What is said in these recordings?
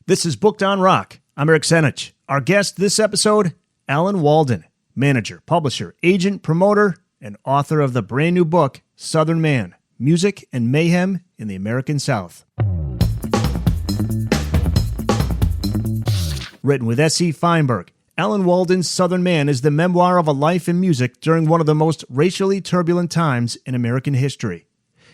This is Booked on Rock. I'm Eric Senich. Our guest this episode, Alan Walden, manager, publisher, agent, promoter, and author of the brand new book, Southern Man, Music and Mayhem in the American South. Written with S.E. Feinberg, Alan Walden's Southern Man is the memoir of a life in music during one of the most racially turbulent times in American history.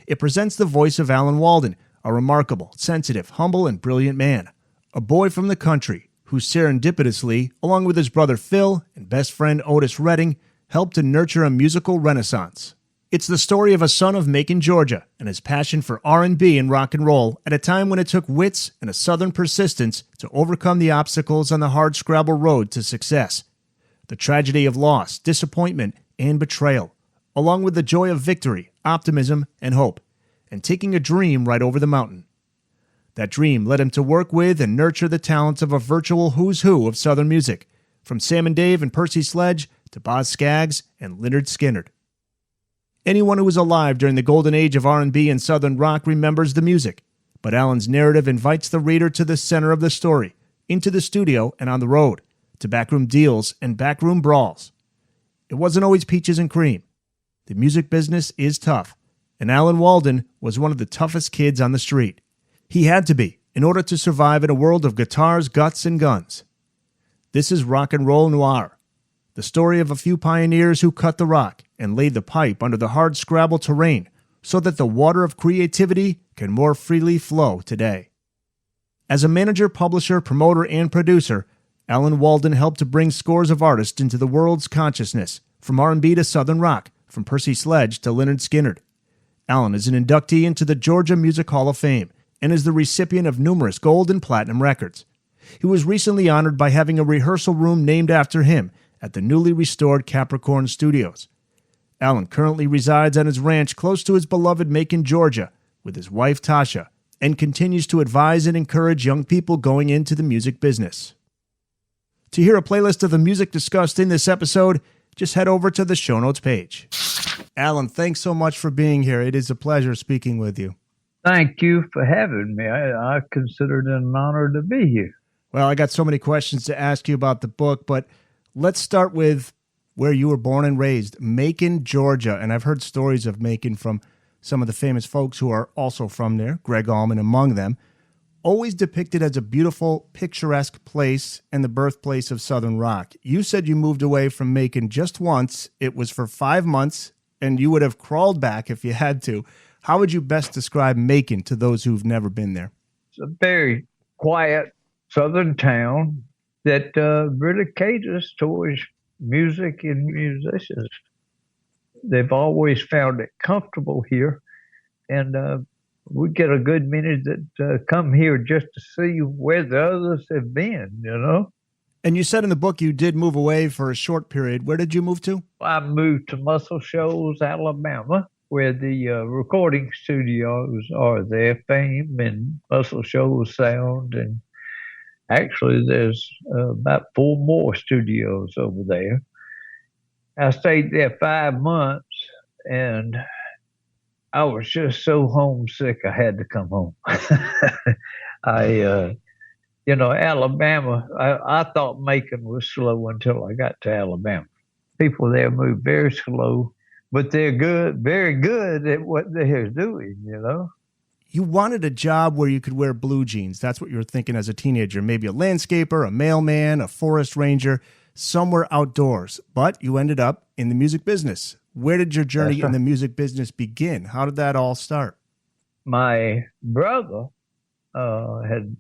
It presents the voice of Alan Walden, a remarkable, sensitive, humble, and brilliant man. A boy from the country who serendipitously, along with his brother Phil and best friend Otis Redding, helped to nurture a musical renaissance. It's the story of a son of Macon, Georgia, and his passion for R&B and rock and roll at a time when it took wits and a southern persistence to overcome the obstacles on the hard scrabble road to success. The tragedy of loss, disappointment, and betrayal, along with the joy of victory, optimism, and hope, and taking a dream right over the mountain. That dream led him to work with and nurture the talents of a virtual who's who of Southern music, from Sam and Dave and Percy Sledge to Boz Scaggs and Lynyrd Skynyrd. Anyone who was alive during the golden age of R&B and Southern rock remembers the music, but Alan's narrative invites the reader to the center of the story, into the studio and on the road, to backroom deals and backroom brawls. It wasn't always peaches and cream. The music business is tough, and Alan Walden was one of the toughest kids on the street. He had to be, in order to survive in a world of guitars, guts, and guns. This is rock and roll noir, the story of a few pioneers who cut the rock and laid the pipe under the hard scrabble terrain so that the water of creativity can more freely flow today. As a manager, publisher, promoter, and producer, Alan Walden helped to bring scores of artists into the world's consciousness, from R&B to Southern rock, from Percy Sledge to Lynyrd Skynyrd. Alan is an inductee into the Georgia Music Hall of Fame and is the recipient of numerous gold and platinum records. He was recently honored by having a rehearsal room named after him at the newly restored Capricorn Studios. Alan currently resides on his ranch close to his beloved Macon, Georgia, with his wife Tasha, and continues to advise and encourage young people going into the music business. To hear a playlist of the music discussed in this episode, just head over to the show notes page. Alan, thanks so much for being here. It is a pleasure speaking with you. Thank you for having me. I consider it an honor to be here. Well, I got so many questions to ask you about the book, but let's start with where you were born and raised, Macon, Georgia. And I've heard stories of Macon from some of the famous folks who are also from there, Dwayne Allman among them. Always depicted as a beautiful, picturesque place and the birthplace of Southern rock. You said you moved away from Macon just once. It was for 5 months, and you would have crawled back if you had to. How would you best describe Macon to those who've never been there? It's a very quiet Southern town that really caters towards music and musicians. They've always found it comfortable here, and we get a good many that come here just to see where the others have been, you know. And you said in the book you did move away for a short period. Where did you move to? I moved to Muscle Shoals, Alabama, where the recording studios are there, Fame and Muscle Shoals Sound, and actually there's about 4 more studios over there. I stayed there 5 months, and I was just so homesick I had to come home. Alabama, I thought Macon was slow until I got to Alabama. People there move very slow, but they're good, very good at what they're doing, you know. You wanted a job where you could wear blue jeans. That's what you were thinking as a teenager. Maybe a landscaper, a mailman, a forest ranger, somewhere outdoors. But you ended up in the music business. Where did your journey in the music business begin? How did that all start? My brother had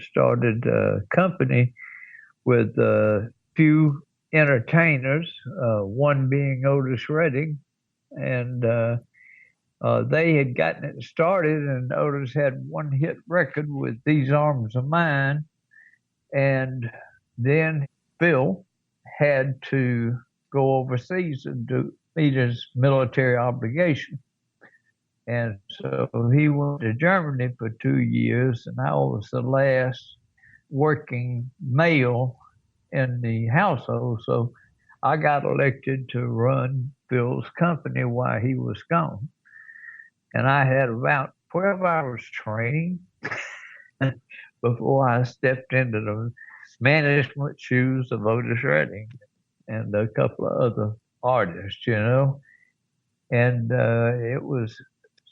started a company with a few entertainers, one being Otis Redding, and they had gotten it started, and Otis had one hit record with These Arms of Mine, and then Phil had to go overseas and meet his military obligation. And so he went to Germany for 2 years, and I was the last working male in the household. So I got elected to run Phil's company while he was gone. And I had about 12 hours training before I stepped into the management shoes of Otis Redding and a couple of other artists, And it was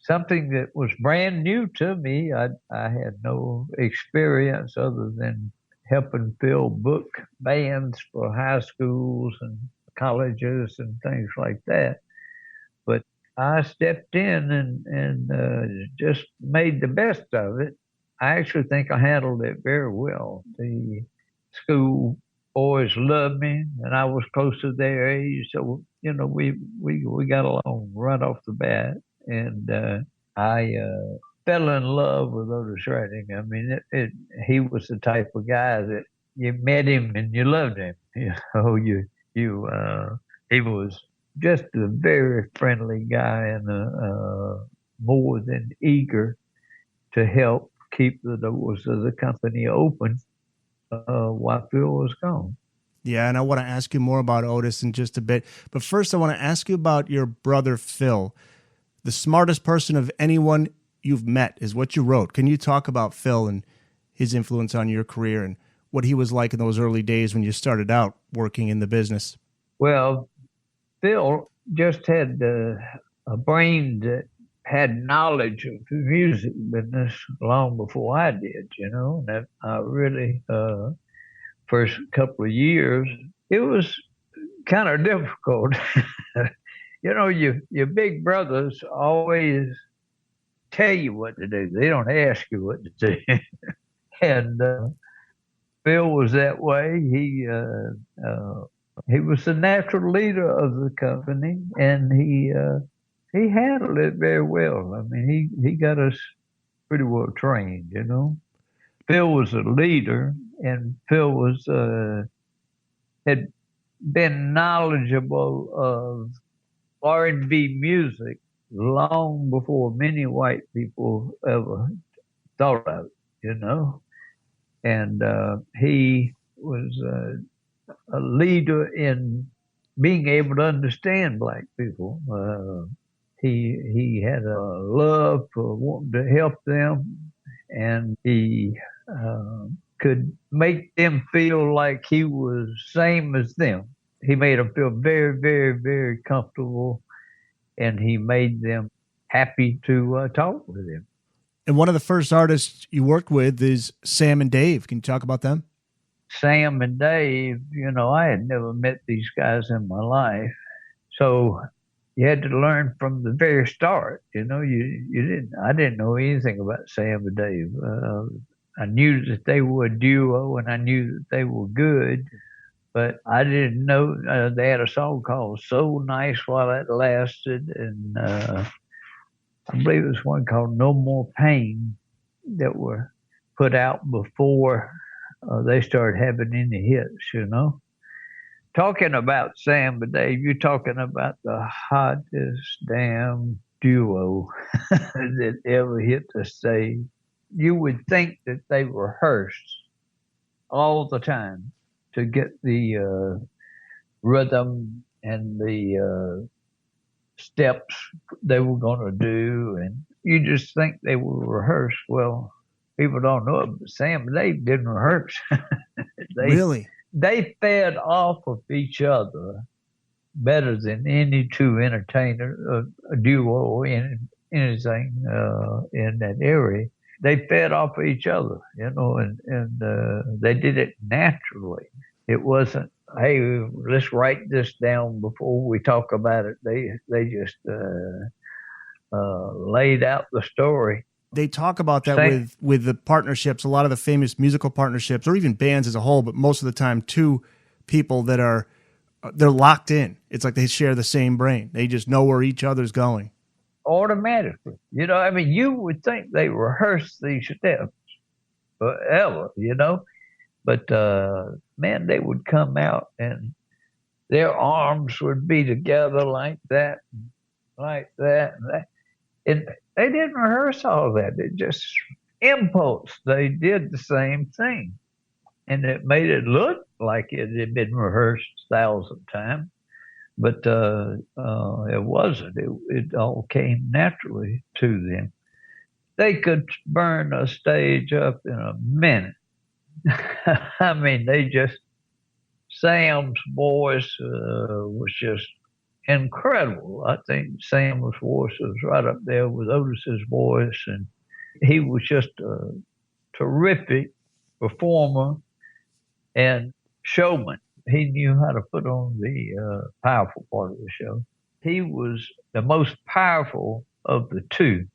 something that was brand new to me. I had no experience other than helping Phil book bands for high schools and colleges and things like that. But I stepped in and just made the best of it. I actually think I handled it very well. The school boys loved me, and I was close to their age, so we got along right off the bat. And I fell in love with Otis Redding. I mean, he was the type of guy that you met him and you loved him. He was just a very friendly guy and more than eager to help keep the doors of the company open while Phil was gone. Yeah, and I want to ask you more about Otis in just a bit. But first, I want to ask you about your brother, Phil. The smartest person of anyone you've met is what you wrote. Can you talk about Phil and his influence on your career and what he was like in those early days when you started out working in the business? Well, Phil just had a brain that had knowledge of the music business long before I did, That I really, first couple of years, it was kind of difficult. Your big brothers always tell you what to do. They don't ask you what to do. And Phil was that way. He was the natural leader of the company, and he handled it very well. I mean, he got us pretty well trained, Phil was a leader, and Phil was had been knowledgeable of R&B music long before many white people ever thought of it, And he was a leader in being able to understand black people. He had a love for wanting to help them, and he could make them feel like he was same as them. He made them feel very, very, very comfortable, and he made them happy to talk with him. And one of the first artists you worked with is Sam and Dave. Can you talk about them? Sam and Dave, I had never met these guys in my life. So you had to learn from the very start. I didn't know anything about Sam and Dave. I knew that they were a duo, and I knew that they were good, but I didn't know they had a song called So Nice While It Lasted, and I believe it was one called No More Pain that were put out before they started having any hits, Talking about Sam and Dave, you're talking about the hottest damn duo that ever hit the stage. You would think that they rehearsed all the time to get the rhythm and the steps they were going to do, and you just think they were rehearsed. Well, people don't know it, but Sam and Dave didn't rehearse. Really? They fed off of each other better than any two entertainer, a duo, or anything in that area. They fed off of each other, and they did it naturally. It wasn't, hey, let's write this down before we talk about it. They just laid out the story. They talk about that with the partnerships, a lot of the famous musical partnerships, or even bands as a whole, but most of the time two people that they're locked in. It's like they share the same brain. They just know where each other's going. Automatically. You would think they rehearsed these steps forever, but man, they would come out and their arms would be together like that, and that. And they didn't rehearse all that. It just impulse. They did the same thing. And it made it look like it had been rehearsed 1,000 times. But it wasn't. It all came naturally to them. they could burn a stage up in a minute. I mean, Sam's voice was just incredible. I think Sam's voice was right up there with Otis's voice, and he was just a terrific performer and showman. He knew how to put on the powerful part of the show. He was the most powerful of the two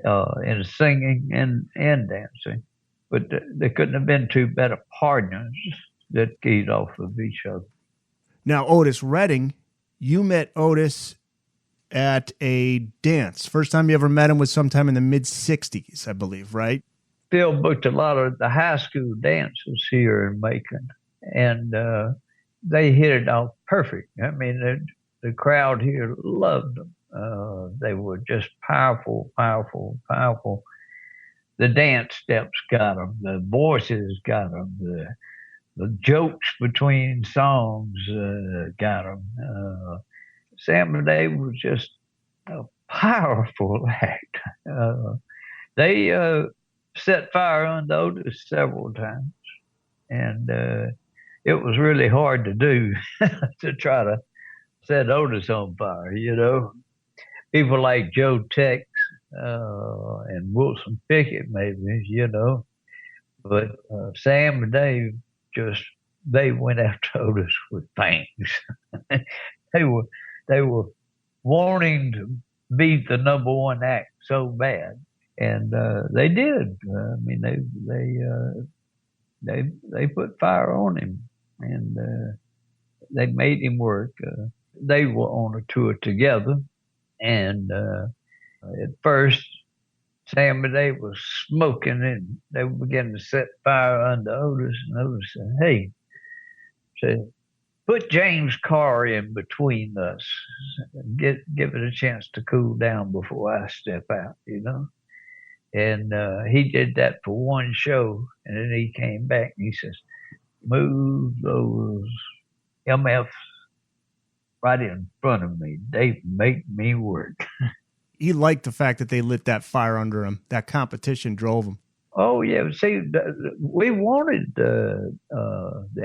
in singing and dancing. But there couldn't have been two better partners that keyed off of each other. Now, Otis Redding, you met Otis at a dance. First time you ever met him was sometime in the mid-'60s, I believe, right? Phil booked a lot of the high school dances here in Macon, and they hit it off perfect. I mean, the crowd here loved them. They were just powerful, powerful, powerful. The dance steps got them. The voices got them. The jokes between songs got them. Sam and Dave was just a powerful act. They set fire under Otis several times, and it was really hard to do to try to set Otis on fire, you know. People like Joe Tex and Wilson Pickett, maybe, you know. But Sam and Dave they went after Otis with fangs. They were wanting to beat the number one act so bad, and they did. I mean, they put fire on him, and they made him work. They were on a tour together, and at first, Sam and Dave was smoking, and they were beginning to set fire under Otis, and Otis said, "Hey," said, "put James' car in between us. Give it a chance to cool down before I step out, you know." And he did that for one show, and then he came back and he says, "Move those MFs right in front of me. They make me work." He liked the fact that they lit that fire under him. That competition drove him. Oh, yeah. See, we wanted the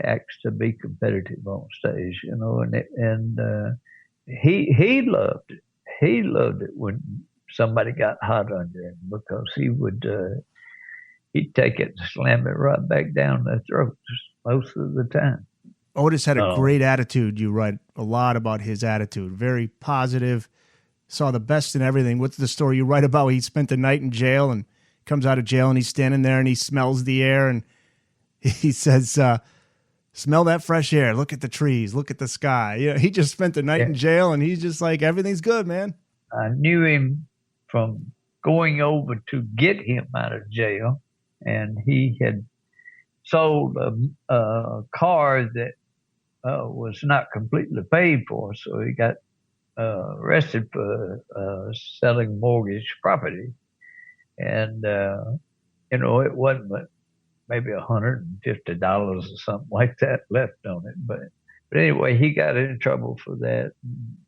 acts to be competitive on stage, you know, and he loved it. He loved it when somebody got hot under him, because he'd take it and slam it right back down their throats most of the time. Otis had a great attitude. You write a lot about his attitude. Very positive. Saw the best in everything. What's the story you write about? He spent the night in jail and comes out of jail, and he's standing there and he smells the air, and he says, "Smell that fresh air. Look at the trees. Look at the sky." You know, he just spent the night in jail, and he's just like, everything's good, man. I knew him from going over to get him out of jail, and he had sold a car that was not completely paid for, so he got arrested for selling mortgage property. And, you know, it wasn't but maybe $150 or something like that left on it. But anyway, he got in trouble for that.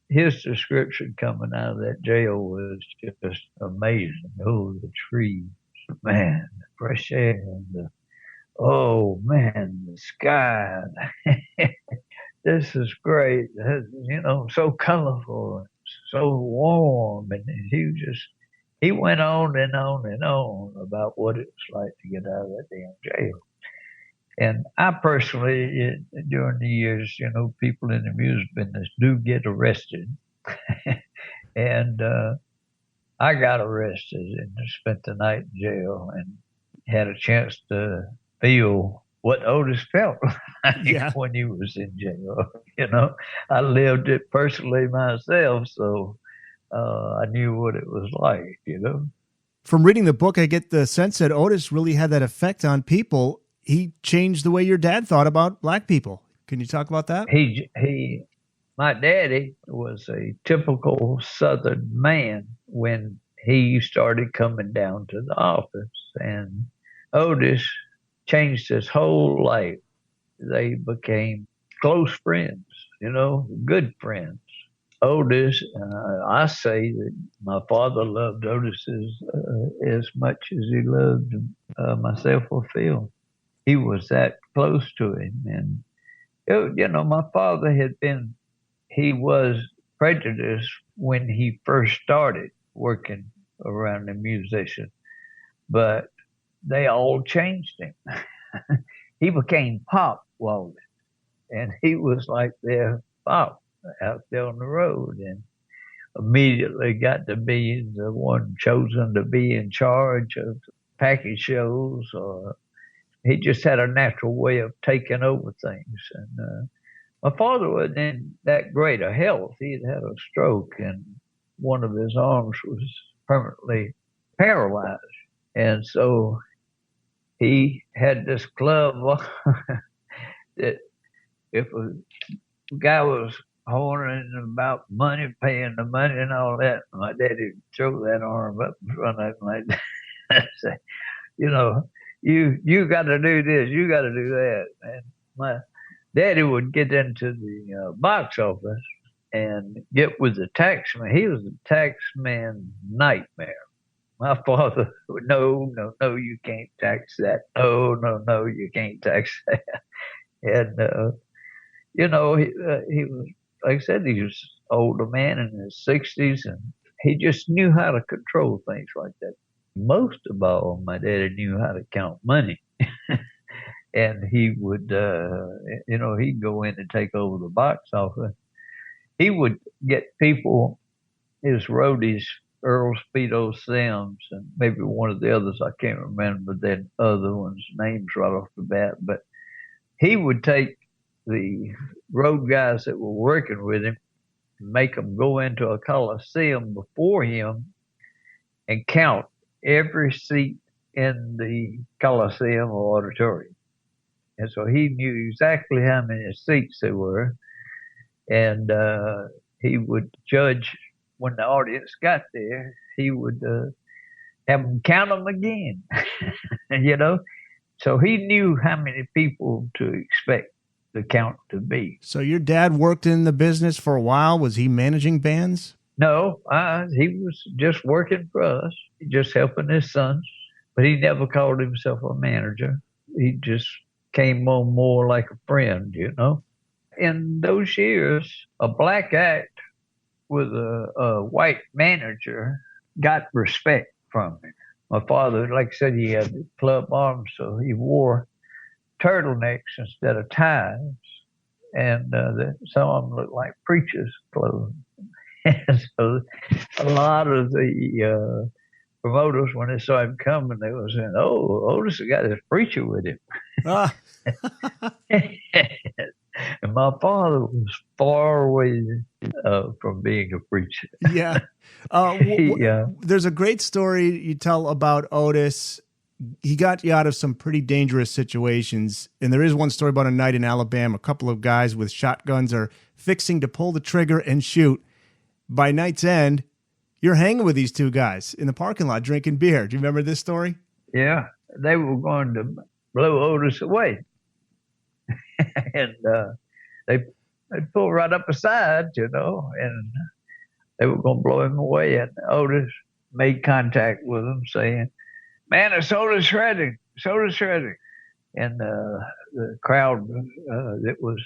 His description coming out of that jail was just amazing. Oh, the trees, man, the fresh air, and oh, man, the sky. This is great. You know, so colorful, so warm. And he went on and on and on about what it was like to get out of that damn jail. And I personally, during the years, you know, people in the music business do get arrested. And I got arrested and spent the night in jail and had a chance to feel what Otis felt like when he was in jail. You know, I lived it personally myself, so I knew what it was like, you know. From reading the book, I get the sense that Otis really had that effect on people. He changed the way your dad thought about black people. Can you talk about that? My daddy was a typical Southern man when he started coming down to the office, and Otis changed his whole life. They became close friends, you know, good friends. Otis, I say that my father loved Otis as much as he loved myself or Phil. He was that close to him. And, my father he was prejudiced when he first started working around the musicians, but they all changed him. He became Pop Walden, and he was like their Pop out there on the road, and immediately got to be the one chosen to be in charge of package shows, or he just had a natural way of taking over things. And my father wasn't in that great a health. He had a stroke, and one of his arms was permanently paralyzed. And so he had this club that if a guy was horning about money, paying the money and all that, my daddy would throw that arm up in front of him like that and say, you got to do this, you got to do that. And my daddy would get into the box office and get with the taxman. He was the taxman nightmare. My father would, no, you can't tax that. No, you can't tax that. And, he was, like I said, he was an older man in his 60s, and he just knew how to control things like that. Most of all, my daddy knew how to count money. And he would, he'd go in and take over the box office. He would get people, his roadies, Earl Speedo Sims, and maybe one of the others, I can't remember the other ones' names right off the bat, but he would take the road guys that were working with him and make them go into a coliseum before him and count every seat in the coliseum or auditorium. And so he knew exactly how many seats there were, and he would judge when the audience got there. He would have them count them again, So he knew how many people to expect the count to be. So your dad worked in the business for a while. Was he managing bands? No, he was just working for us, just helping his sons. But he never called himself a manager. He just came on more like a friend, In those years, a black act with a white manager got respect from him. My father, like I said, he had club arms, so he wore turtlenecks instead of ties. And some of them looked like preachers' clothes. And so a lot of the promoters, when they saw him coming, they were saying, "Oh, Otis got his preacher with him." Ah. And my father was far away from being a preacher. Yeah. There's a great story you tell about Otis. He got you out of some pretty dangerous situations. And there is one story about a night in Alabama. A couple of guys with shotguns are fixing to pull the trigger and shoot. By night's end, you're hanging with these two guys in the parking lot drinking beer. Do you remember this story? Yeah. They were going to blow Otis away. And they pulled right up beside, and they were going to blow him away. And Otis made contact with them saying, "Man, it's Otis Redding. It's Otis Redding." And the crowd that was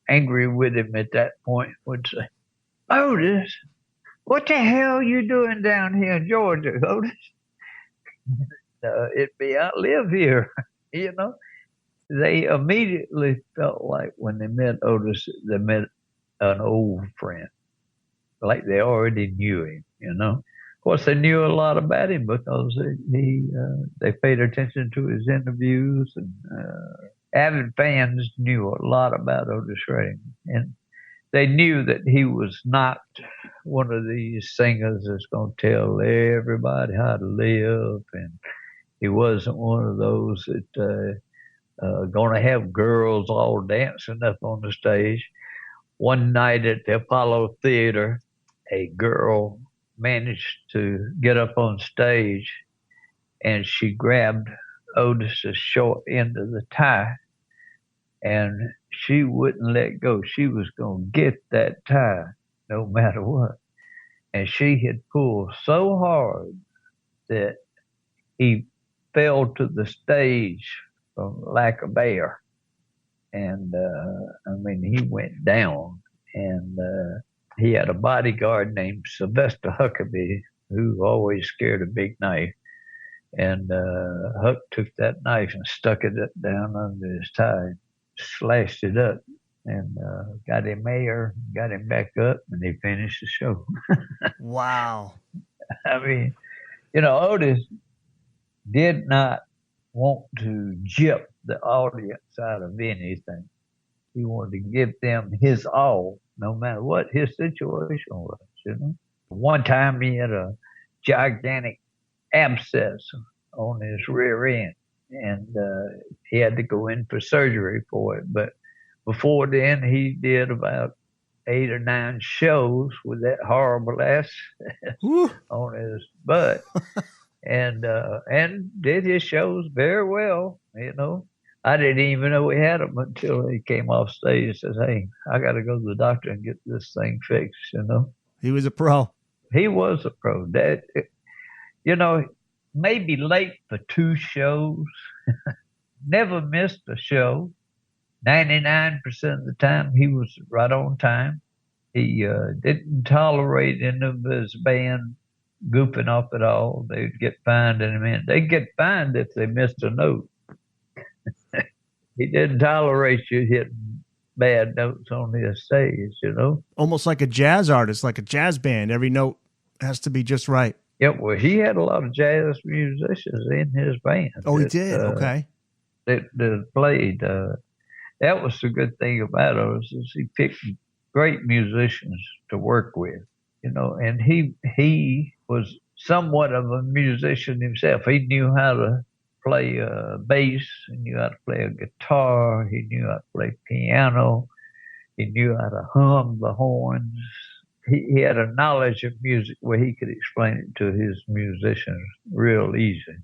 angry with him at that point would say, "Otis, what the hell are you doing down here in Georgia, Otis?" It'd be, "I live here," They immediately felt like when they met Otis, they met an old friend, like they already knew him, Of course, they knew a lot about him because they paid attention to his interviews, and avid fans knew a lot about Otis Redding. And they knew that he was not one of these singers that's going to tell everybody how to live, and he wasn't one of those that going to have girls all dancing up on the stage. One night at the Apollo Theater, a girl managed to get up on stage, and she grabbed Otis's short end of the tie, and she wouldn't let go. She was going to get that tie. no matter what. And she had pulled so hard that he fell to the stage from lack of air. And he went down. And he had a bodyguard named Sylvester Huckabee, who always scared a big knife. And Huck took that knife and stuck it down under his tie, slashed it up, and got him air, got him back up, and he finished the show. Wow. I mean, Otis did not want to gyp the audience out of anything. He wanted to give them his all, no matter what his situation was, One time he had a gigantic abscess on his rear end, and he had to go in for surgery for it. But before then, he did about 8 or 9 shows with that horrible ass on his butt, and did his shows very well. I didn't even know he had them until he came off stage and says, "Hey, I got to go to the doctor and get this thing fixed." He was a pro. He was a pro. That, maybe late for 2 shows. Never missed a show. 99% of the time, he was right on time. He didn't tolerate any of his band goofing off at all. They'd get fined in a minute. They'd get fined if they missed a note. He didn't tolerate you hitting bad notes on the stage, Almost like a jazz artist, like a jazz band. Every note has to be just right. Yeah, well, he had a lot of jazz musicians in his band. Oh, he did? Okay. That played. That was the good thing about it, is he picked great musicians to work with, and he was somewhat of a musician himself. He knew how to play bass, he knew how to play a guitar, he knew how to play piano, he knew how to hum the horns. He had a knowledge of music where he could explain it to his musicians real easy.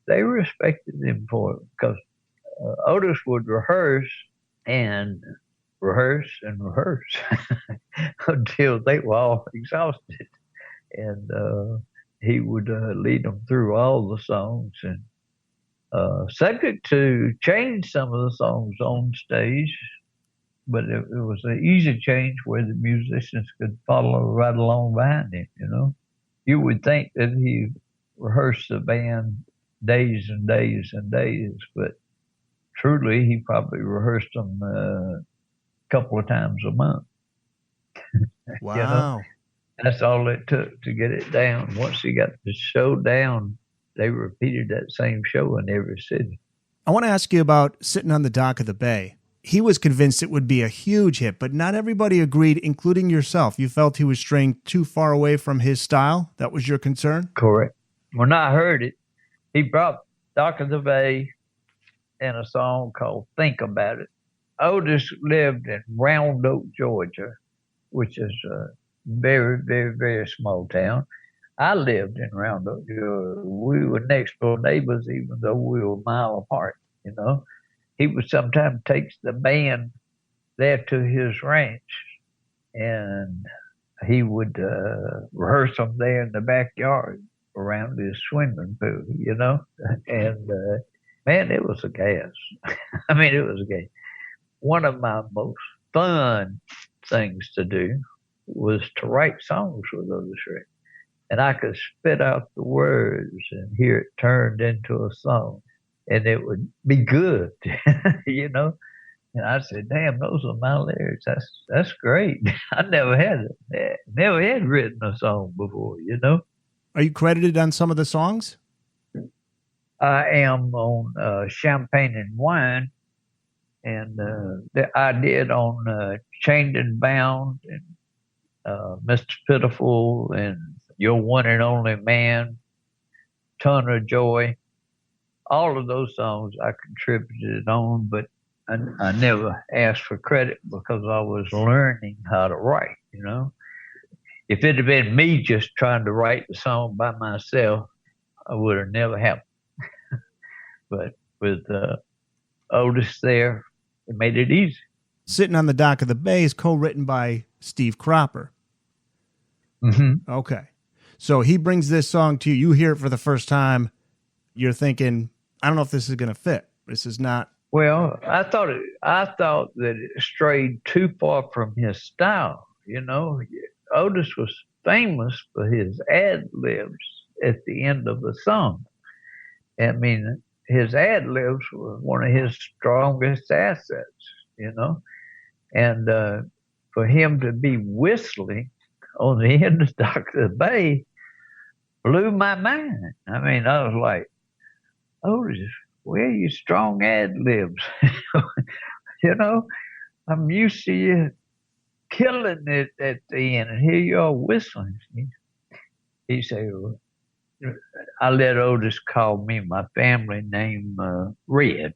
They respected him for it because Otis would rehearse and rehearse until they were all exhausted. And he would lead them through all the songs, and subject to change some of the songs on stage, but it was an easy change where the musicians could follow right along behind him, You would think that he rehearsed the band days and days and days, but truly he probably rehearsed them a couple of times a month. Wow. That's all it took to get it down. Once he got the show down, they repeated that same show in every city. I want to ask you about Sitting on the Dock of the Bay. He was convinced it would be a huge hit, but not everybody agreed, including yourself. You felt he was straying too far away from his style? That was your concern? Correct. When I heard it, he brought Dock of the Bay and a song called Think About It. Otis lived in Round Oak, Georgia, which is a very, very, very small town. I lived in Round Oak, Georgia. We were next door neighbors, even though we were a mile apart, He would sometimes take the band there to his ranch, and he would rehearse them there in the backyard around his swimming pool, And, man, it was a gas. It was a gas. One of my most fun things to do was to write songs with Otis Redding. And I could spit out the words and hear it turned into a song. And it would be good, And I said, "Damn, those are my lyrics. That's great." I never had written a song before, Are you credited on some of the songs? I am on Champagne and Wine, and I did on Chained and Bound, and Mr. Pitiful, and Your One and Only Man, Ton of Joy. All of those songs I contributed on, but I never asked for credit because I was learning how to write, If it had been me just trying to write the song by myself, I would have never happened. But with Otis there, it made it easy. Sitting on the Dock of the Bay is co-written by Steve Cropper. Mm-hmm. Okay. So he brings this song to you. You hear it for the first time. You're thinking, I don't know if this is going to fit. This is not. Well, I thought that it strayed too far from his style. Otis was famous for his ad libs at the end of the song. I mean, his ad libs were one of his strongest assets. And for him to be whistling on the end of Dr. Bay blew my mind. I mean, I was like, Otis, where are your strong ad libs? I'm used to you killing it at the end, and here you are whistling. He said, I let Otis call me my family name Red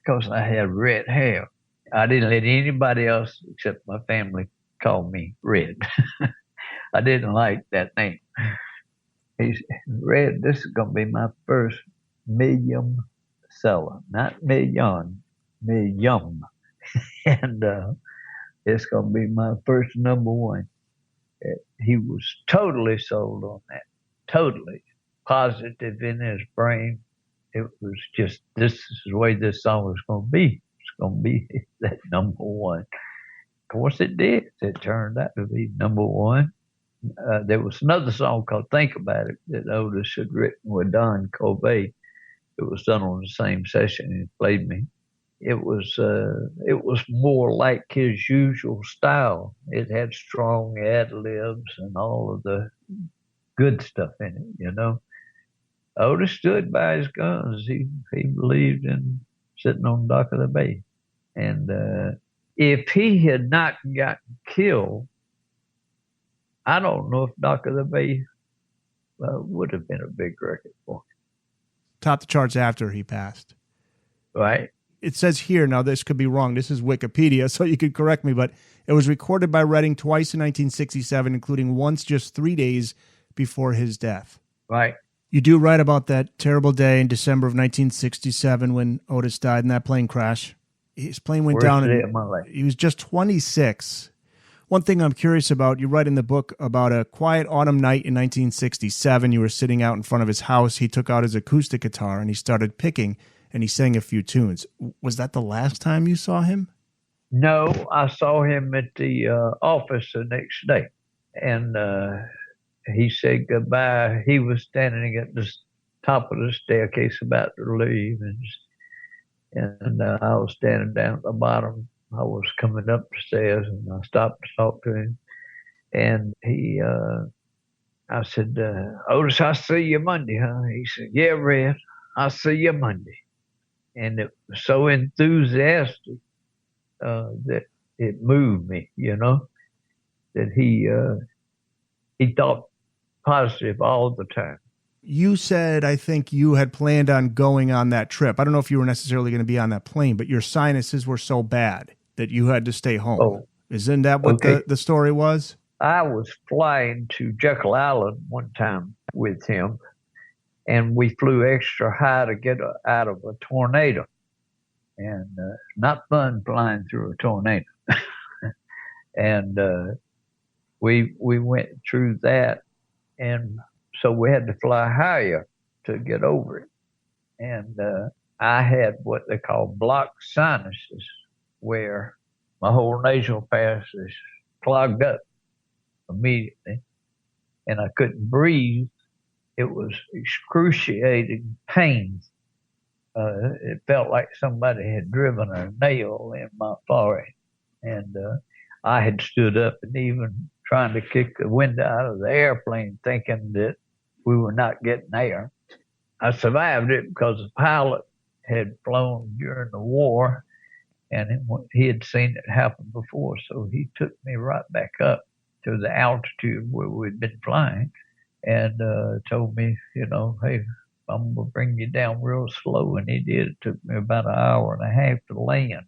because I had red hair. I didn't let anybody else except my family call me Red. I didn't like that name. He said, Red, this is going to be my first million seller, not million, million. And it's going to be my first number one. He was totally sold on that, totally positive in his brain. It was just, this is the way this song was going to be. It's going to be that number one. Of course it did. It turned out to be number one. There was another song called Think About It that Otis had written with Don Covey. It was done on the same session. He played me. It was more like his usual style. It had strong ad libs and all of the good stuff in it. Otis stood by his guns. He believed in sitting on the dock of the bay. And if he had not gotten killed, I don't know if Dock of the Bay would have been a big record for him. Topped the charts after he passed. Right. It says here, now this could be wrong, this is Wikipedia, so you could correct me, but it was recorded by Redding twice in 1967, including once just 3 days before his death. Right. You do write about that terrible day in December of 1967 when Otis died in that plane crash. His plane went down and he was just 26. One thing I'm curious about, you write in the book about a quiet autumn night in 1967. You were sitting out in front of his house. He took out his acoustic guitar and he started picking and he sang a few tunes. Was that the last time you saw him? No, I saw him at the office the next day. And he said goodbye. He was standing at the top of the staircase about to leave. And I was standing down at the bottom. I was coming up the stairs and I stopped to talk to him. And I said, Otis, I'll see you Monday, huh? He said, yeah, Red, I'll see you Monday. And it was so enthusiastic that it moved me, that he thought positive all the time. You said, I think you had planned on going on that trip. I don't know if you were necessarily going to be on that plane, but your sinuses were so bad that you had to stay home. Oh, isn't that what the story was? I was flying to Jekyll Island one time with him, and we flew extra high to get out of a tornado. And not fun flying through a tornado. And we went through that, and so we had to fly higher to get over it. And I had what they call blocked sinuses, where my whole nasal passages clogged up immediately, and I couldn't breathe. It was excruciating pain. It felt like somebody had driven a nail in my forehead. And I had stood up and even trying to kick the window out of the airplane, thinking that we were not getting air. I survived it because the pilot had flown during the war, and he had seen it happen before. So he took me right back up to the altitude where we'd been flying and told me, hey, I'm going to bring you down real slow. And he did. It took me about an hour and a half to land.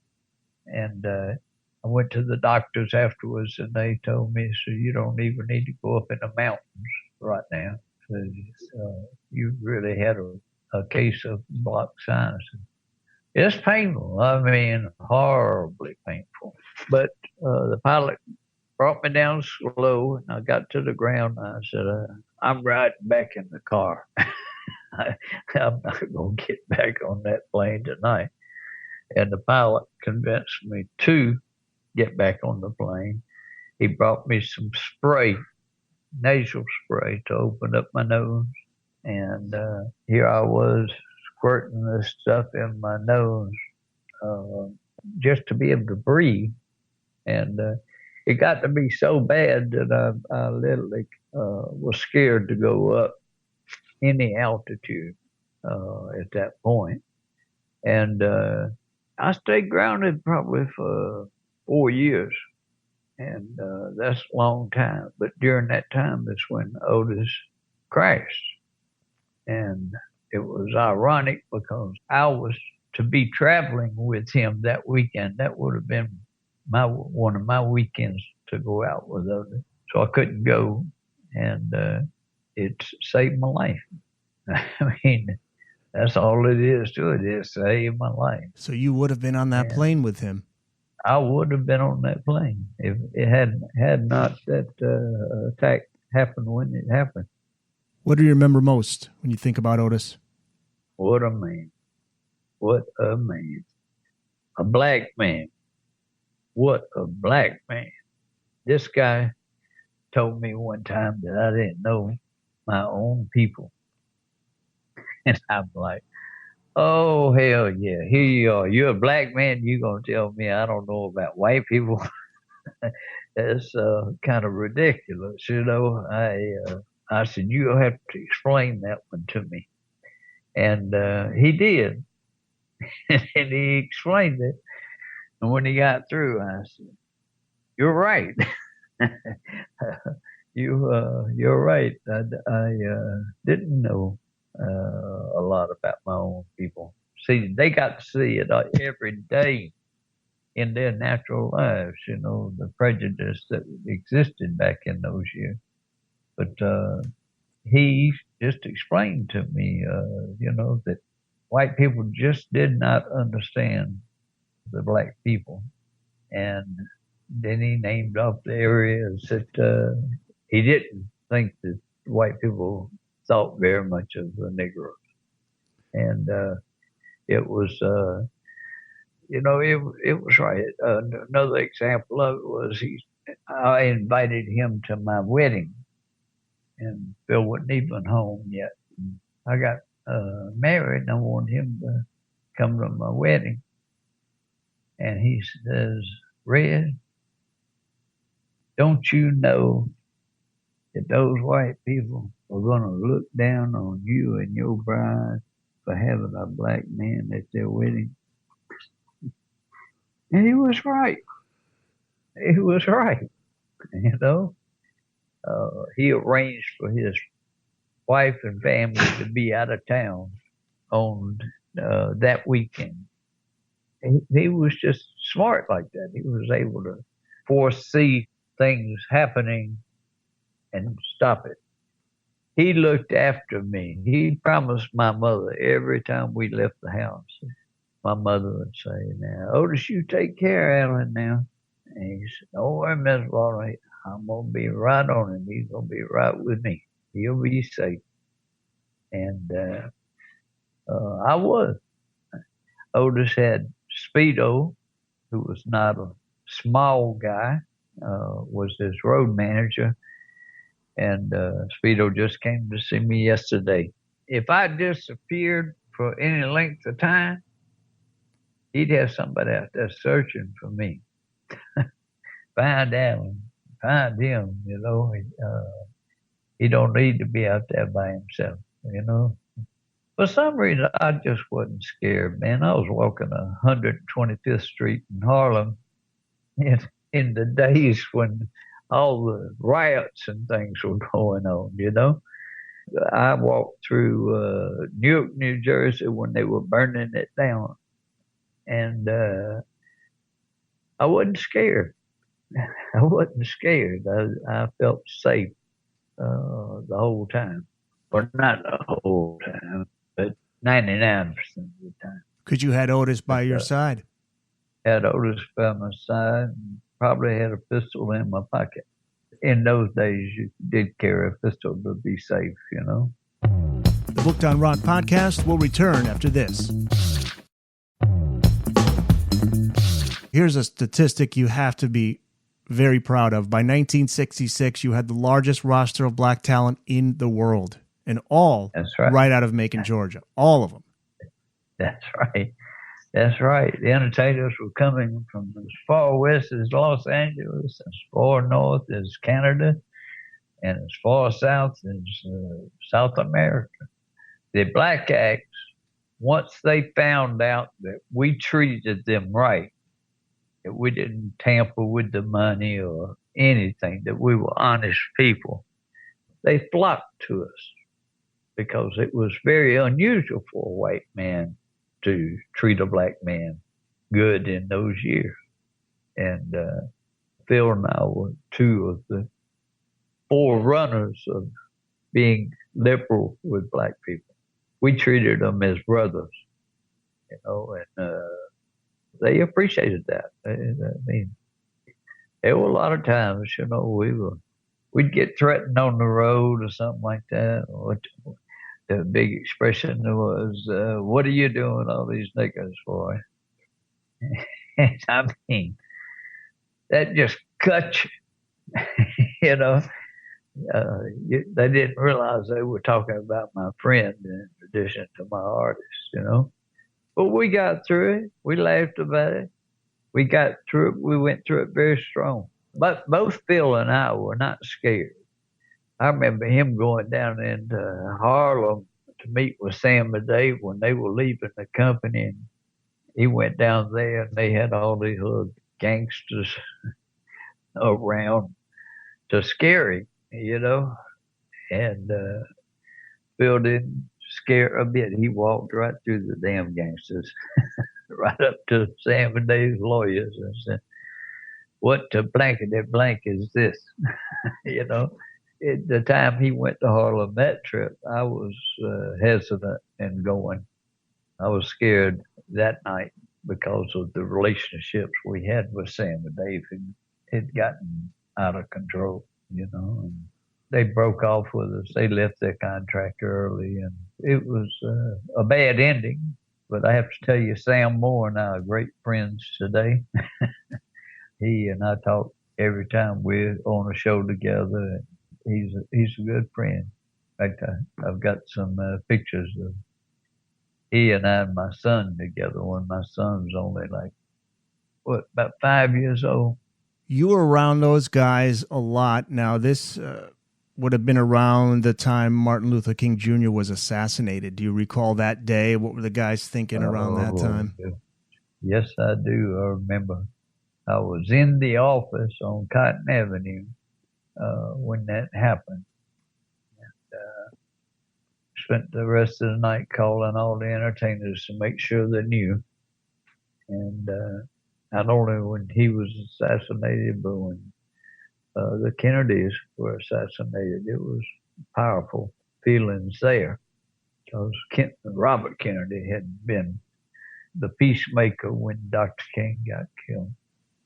And I went to the doctors afterwards, and they told me, so you don't even need to go up in the mountains right now. So, you really had a case of blocked sinuses. It's painful. I mean, horribly painful. But the pilot brought me down slow, and I got to the ground. And I said, I'm riding back in the car. I'm not going to get back on that plane tonight. And the pilot convinced me to get back on the plane. He brought me some spray, nasal spray, to open up my nose. And here I was squirting this stuff in my nose just to be able to breathe. And it got to be so bad that I literally was scared to go up any altitude at that point. And I stayed grounded probably for 4 years. And that's a long time. But during that time is when Otis crashed. And it was ironic because I was to be traveling with him that weekend. That would have been one of my weekends to go out with Otis. So I couldn't go, and it saved my life. I mean, that's all it is to it, is save my life. So you would have been on that plane with him? I would have been on that plane if it had not that attack happened when it happened. What do you remember most when you think about Otis? What a man. What a man. A black man. What a black man. This guy told me one time that I didn't know my own people. And I'm like, oh, hell yeah. Here you are. You're a black man. You're going to tell me I don't know about white people? That's kind of ridiculous, you know. I said, you'll have to explain that one to me. And he did. And he explained it. And when he got through, I said, you're right. You're right. I didn't know a lot about my own people. See, they got to see it every day in their natural lives, you know, the prejudice that existed back in those years. But he just explained to me, you know, that white people just did not understand the black people. And then he named off the areas that he didn't think that white people thought very much of the Negroes. And it was, you know, it was right. Another example of it was I invited him to my wedding, and Phil wasn't even home yet. I got married, and I wanted him to come to my wedding. And he says, Red, don't you know that those white people are going to look down on you and your bride for having a black man at their wedding? And he was right. He was right. You know, he arranged for his wife and family to be out of town on that weekend. He was just smart like that. He was able to foresee things happening and stop it. He looked after me. He promised my mother every time we left the house. My mother would say, now, Otis, you take care of Alan now. And he said, don't worry, Miss Ronnie. I'm going to be right on him. He's going to be right with me. He'll be safe. And I was. Otis had Speedo, who was not a small guy, was his road manager. And Speedo just came to see me yesterday. If I disappeared for any length of time, he'd have somebody out there searching for me. Find Alan, find him, you know. He don't need to be out there by himself, you know. For some reason, I just wasn't scared, man. I was walking 125th Street in Harlem in the days when all the riots and things were going on, you know. I walked through Newark, New Jersey when they were burning it down. And I wasn't scared. I wasn't scared. I felt safe the whole time. Well, not the whole time, but 99% of the time. Because you had Otis by your side. Had Otis by my side. probably had a pistol in my pocket. In those days, you did carry a pistol to be safe, you know. The Booked on Rock podcast will return after this. Here's a statistic you have to be very proud of. By 1966, you had the largest roster of black talent in the world, and all That's right. Right out of Macon, Georgia. All of them. That's right. That's right. The entertainers were coming from as far west as Los Angeles, as far north as Canada, and as far south as South America. The black acts, once they found out that we treated them right, that we didn't tamper with the money or anything, that we were honest people, they flocked to us because it was very unusual for a white man to treat a black man good in those years. And Phil and I were two of the forerunners of being liberal with black people. We treated them as brothers, you know, and they appreciated that. I mean, there were a lot of times, you know, we'd get threatened on the road or something like that. The big expression was, "What are you doing all these niggers for?" And I mean, that just cut you, you know. They didn't realize they were talking about my friend in addition to my artist, you know. But we got through it. We laughed about it. We got through it. We went through it very strong. But both Phil and I were not scared. I remember him going down into Harlem to meet with Sam and Dave when they were leaving the company. And he went down there and they had all these little gangsters around to scare him, you know. And Phil didn't scare a bit. He walked right through the damn gangsters, right up to Sam and Dave's lawyers and said, "What to blankety blank is this?" You know. At the time he went to Harlem that trip, I was hesitant in going. I was scared that night because of the relationships we had with Sam and Dave. It had gotten out of control, you know. And they broke off with us. They left their contract early, and it was a bad ending. But I have to tell you, Sam Moore and I are great friends today. He and I talk every time we're on a show together. He's a good friend. In fact, I've got some pictures of he and I and my son together when my son's only like, about 5 years old. You were around those guys a lot. Now, this would have been around the time Martin Luther King Jr. was assassinated. Do you recall that day? What were the guys thinking around that time? Yes, I do. I remember. I was in the office on Cotton Avenue when that happened. And spent the rest of the night calling all the entertainers to make sure they knew. And not only when he was assassinated, but when the Kennedys were assassinated, it was powerful feelings there. Because Robert Kennedy had been the peacemaker when Dr. King got killed.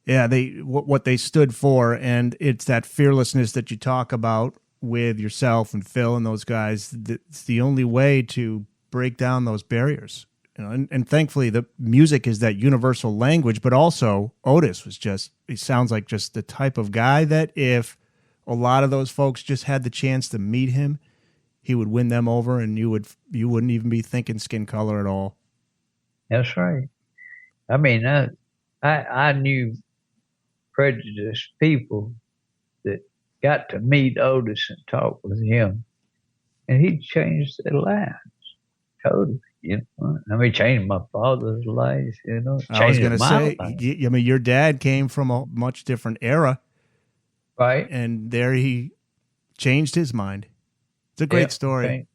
Yeah, what they stood for, and it's that fearlessness that you talk about with yourself and Phil and those guys. It's the only way to break down those barriers. You know, and thankfully the music is that universal language, but also Otis was he sounds like just the type of guy that if a lot of those folks just had the chance to meet him, he would win them over, and you wouldn't even be thinking skin color at all. That's right. I mean, I knew prejudiced people that got to meet Otis and talk with him, and he changed their lives totally. You know, I mean, changed my father's life. You know, I was going to say, life. I mean, your dad came from a much different era, right? And there he changed his mind. It's a great story. Okay.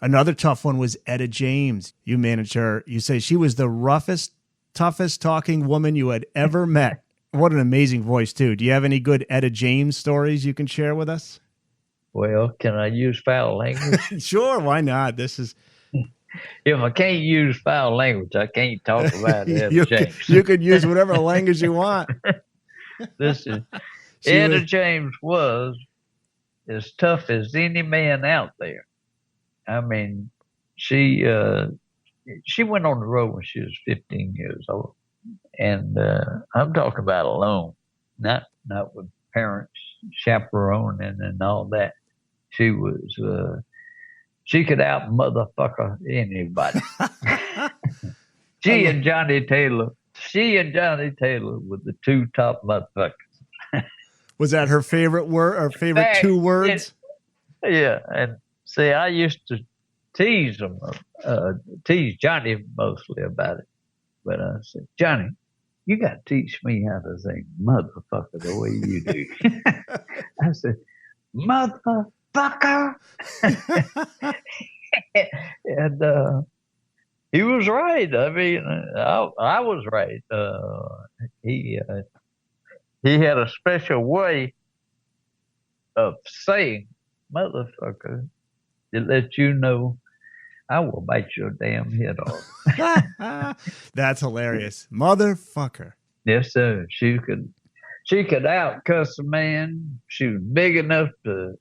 Another tough one was Etta James. You managed her. You say she was the roughest, toughest talking woman you had ever met. What an amazing voice, too. Do you have any good Etta James stories you can share with us? Well, can I use foul language? Sure, why not? This is... If I can't use foul language, I can't talk about Etta James. You can use whatever language you want. Listen, She Eda was- James was as tough as any man out there. I mean, she went on the road when she was 15 years old, and I'm talking about alone, not with parents chaperoning and all that. She was she could out motherfucker anybody. She and Johnny Taylor were the two top motherfuckers. Was that her favorite word or favorite two words? Yeah, and see, I used to tease them, tease Johnny mostly about it. But I said, Johnny, you got to teach me how to say motherfucker the way you do. I said, motherfucker. And he was right. I mean, I was right. He had a special way of saying motherfucker to let you know I will bite your damn head off. That's hilarious. Motherfucker. Yes, sir. She could out cuss a man. She was big enough to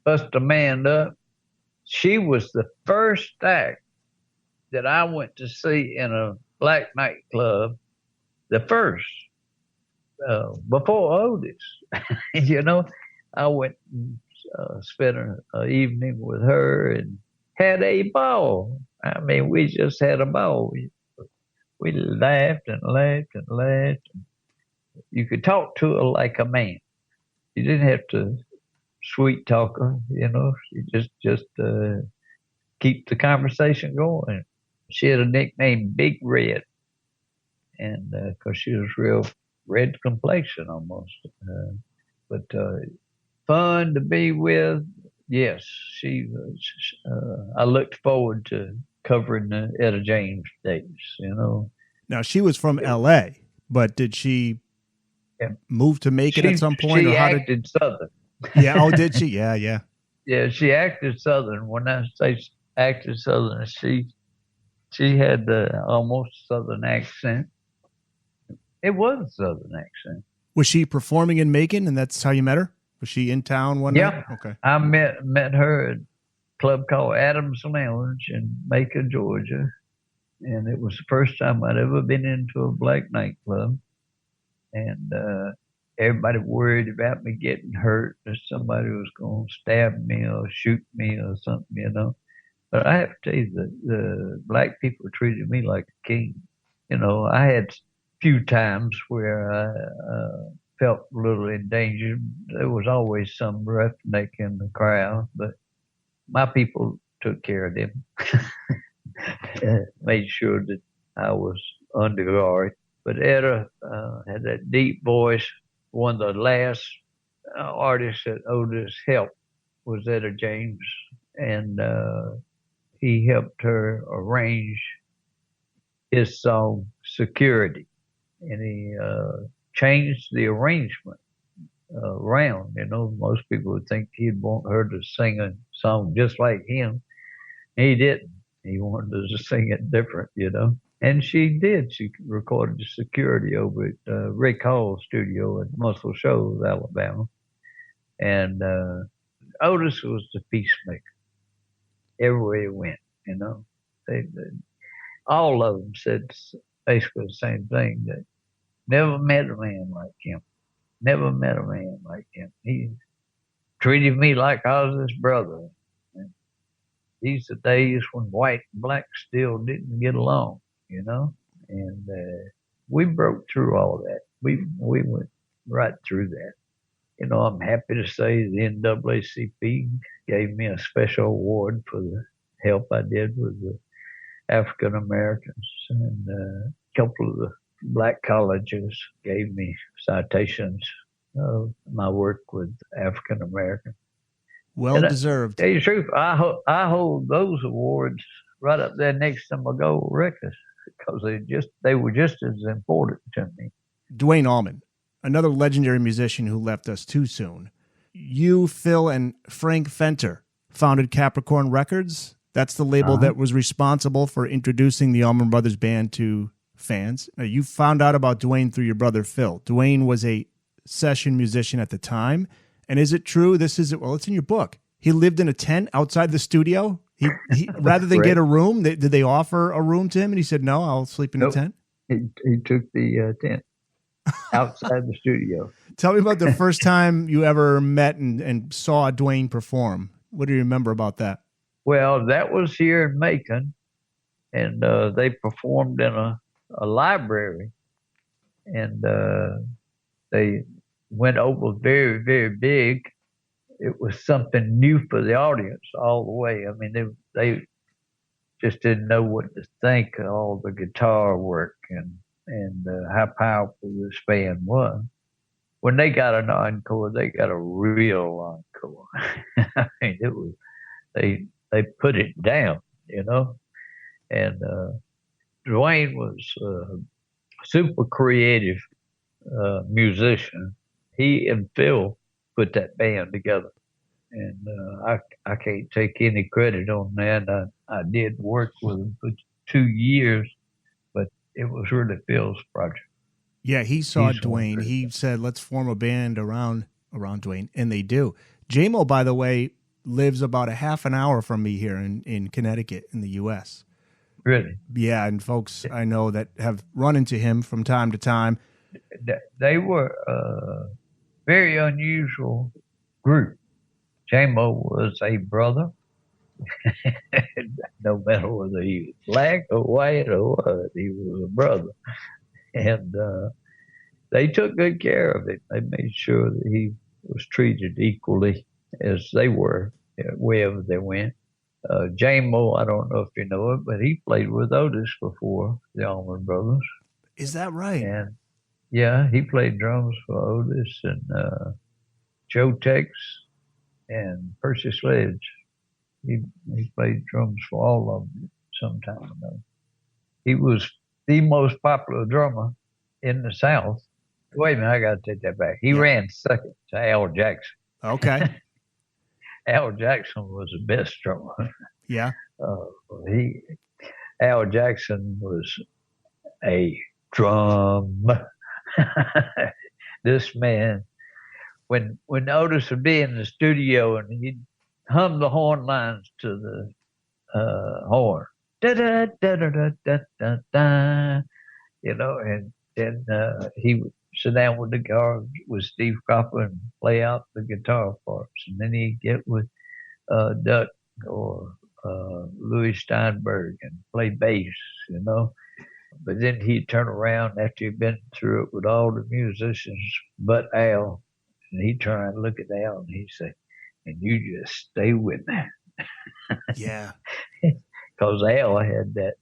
bust a man up. She was the first act that I went to see in a black nightclub. The first, before Otis. You know, I went and spent an evening with her and had a ball. I mean, we just had a ball. We laughed and laughed and laughed. You could talk to her like a man. You didn't have to sweet talk her, you know. You just keep the conversation going. She had a nickname, Big Red, and because she was real red complexion almost. But fun to be with. Yes, she was. I looked forward to covering the Etta James days, you know. Now, she was from L.A., but did she move to Macon at some point? She or how acted Southern. Yeah, oh, did she? Yeah. Yeah, she acted Southern. When I say acted Southern, she had the almost Southern accent. It was a Southern accent. Was she performing in Macon, and that's how you met her? Was she in town one night? Okay. I met her at a club called Adams Lounge in Macon, Georgia. And it was the first time I'd ever been into a black nightclub. And everybody worried about me getting hurt, or somebody was going to stab me or shoot me or something, you know. But I have to tell you that the black people treated me like a king. You know, I had a few times where I felt a little endangered. There was always some roughneck in the crowd, but my people took care of them. Made sure that I was under guard. But Etta had that deep voice. One of the last artists that Otis helped was Eda James, and he helped her arrange his song Security, and he changed the arrangement around. You know, most people would think he'd want her to sing a song just like him. He didn't. He wanted to sing it different, you know. And she did. She recorded Security over at Rick Hall's studio at Muscle Shoals, Alabama. And Otis was the peacemaker everywhere he went, you know. They, all of them said basically the same thing, that never met a man like him. Never met a man like him. He treated me like I was his brother. And these are days when white and black still didn't get along, you know. And we broke through all that. We went right through that. You know, I'm happy to say the NAACP gave me a special award for the help I did with the African Americans, and a couple of the black colleges gave me citations of my work with African Americans. Well deserved. Tell you the truth, I hold those awards right up there next to my gold records, because they were just as important to me. Dwayne Allman, another legendary musician who left us too soon. You, Phil, and Frank Fenter founded Capricorn Records. That's the label that was responsible for introducing the Allman Brothers Band to fans. Now, you found out about Dwayne through your brother Phil. Dwayne was a session musician at the time. And is it true? It's in your book. He lived in a tent outside the studio. He rather than get a room, did they offer a room to him? And he said, no, I'll sleep in a tent. He took the tent outside the studio. Tell me about the first time you ever met and saw Dwayne perform. What do you remember about that? Well, that was here in Macon, and they performed in a library, and they went over very, very big. It was something new for the audience all the way. I mean, they just didn't know what to think of all the guitar work and how powerful this band was. When they got an encore, they got a real encore. I mean, it was they put it down, And Dwayne was a super creative musician. He and Phil put that band together, and I can't take any credit on that. I did work with him for 2 years, but it was really Phil's project. Yeah, he saw Dwayne. He said, "Let's form a band around Dwayne," and they do. J-Mo, by the way, lives about a half an hour from me here in Connecticut, in the U.S. Really? Yeah, and folks I know that have run into him from time to time. They were a very unusual group. J-Mo was a brother, no matter whether he was black or white or what, he was a brother. And they took good care of him. They made sure that he was treated equally as they were, wherever they went. J-Mo, I don't know if you know it, but he played with Otis before the Allman Brothers. Is that right? And yeah, he played drums for Otis and Joe Tex and Percy Sledge. He played drums for all of them sometime ago. He was the most popular drummer in the South. Wait a minute, I got to take that back. He ran second to Al Jackson. Okay. Al Jackson was the best drummer. Yeah. Al Jackson was a drum. This man, when Otis would be in the studio and he'd hum the horn lines to the horn, da da da da da da da da, and then he would sit down with the guitar with Steve Cropper and play out the guitar parts, and then he'd get with Duck or Louis Steinberg and play bass, But then he'd turn around after he'd been through it with all the musicians but Al, and he'd turn around and look at Al and he'd say, "And you just stay with me." Yeah. Because Al had that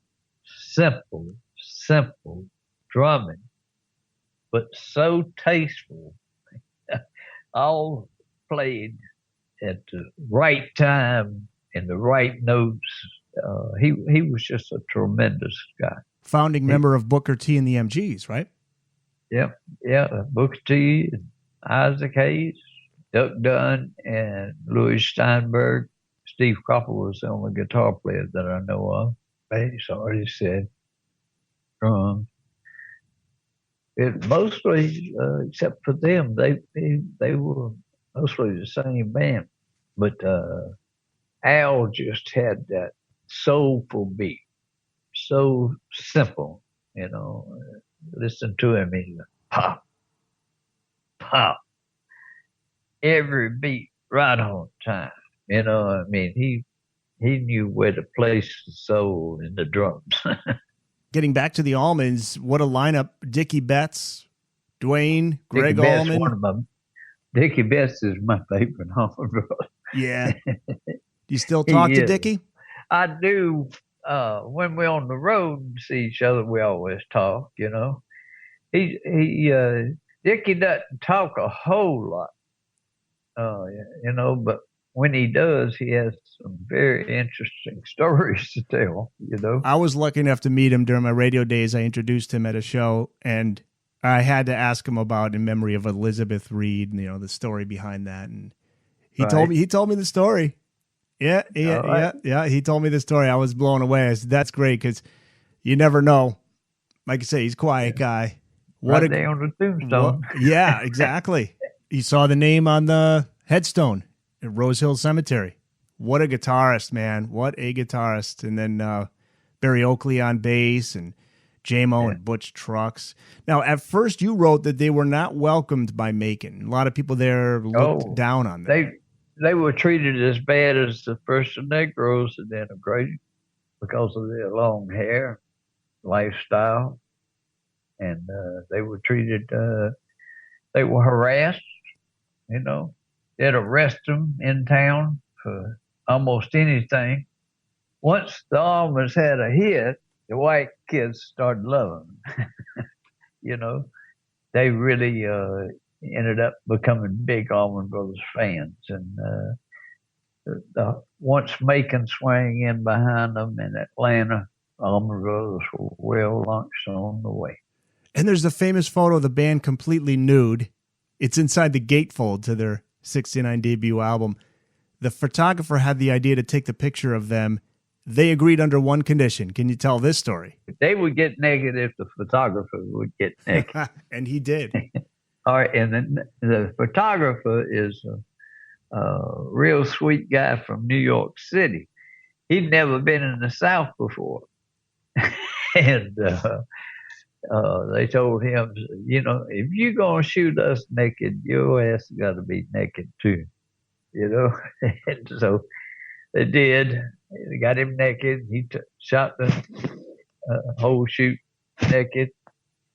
simple drumming, but so tasteful, all played at the right time and the right notes. He was just a tremendous guy. Founding member of Booker T and the MGs, right? Yeah, Booker T, Isaac Hayes, Duck Dunn, and Louis Steinberg. Steve Cropper was the only guitar player that I know of. Bass, already said. Drums. It mostly, except for them, they were mostly the same band. But Al just had that soulful beat, so simple, Listen to him, he's like, pop, every beat right on time. He knew where to place the soul in the drums. Getting back to the Allmans, what a lineup. Dickie Betts, Dwayne, Greg Dickie Allman. Betts, one of them. Dickie Betts is my favorite Allman brother. Yeah. Do you still talk to Dickie? I do. When we're on the road and see each other, we always talk, Dickie doesn't talk a whole lot, but when he does, he has some very interesting stories to tell, I was lucky enough to meet him during my radio days. I introduced him at a show, and I had to ask him about In Memory of Elizabeth Reed, the story behind that. And he told me the story. Yeah. He told me the story. I was blown away. I said, that's great, because you never know. Like I say, he's a quiet guy. right there on the tombstone. Yeah, exactly. You saw the name on the headstone at Rose Hill Cemetery. What a guitarist, man. What a guitarist. And then Barry Oakley on bass and J-Mo and Butch Trucks. Now, at first you wrote that they were not welcomed by Macon. A lot of people there looked down on them. They were treated as bad as the first Negroes had integrated because of their long hair, lifestyle. And they were treated, they were harassed, you know. They'd arrest them in town for almost anything. Once the Allmans had a hit, the white kids started loving them. You know, they really ended up becoming big Allman Brothers fans. And once Macon swang in behind them in Atlanta, Allman Brothers were well launched on the way. And there's the famous photo of the band completely nude. It's inside the gatefold to their 1969 debut album. The photographer had the idea to take the picture of them. They agreed under one condition. Can you tell this story? They would get naked if the photographer would get naked. And he did. All right, and then the photographer is a real sweet guy from New York City. He'd never been in the South before. And they told him, you know, if you're going to shoot us naked, your ass got to be naked too, you know. And so they did. They got him naked. He shot the whole shoot naked.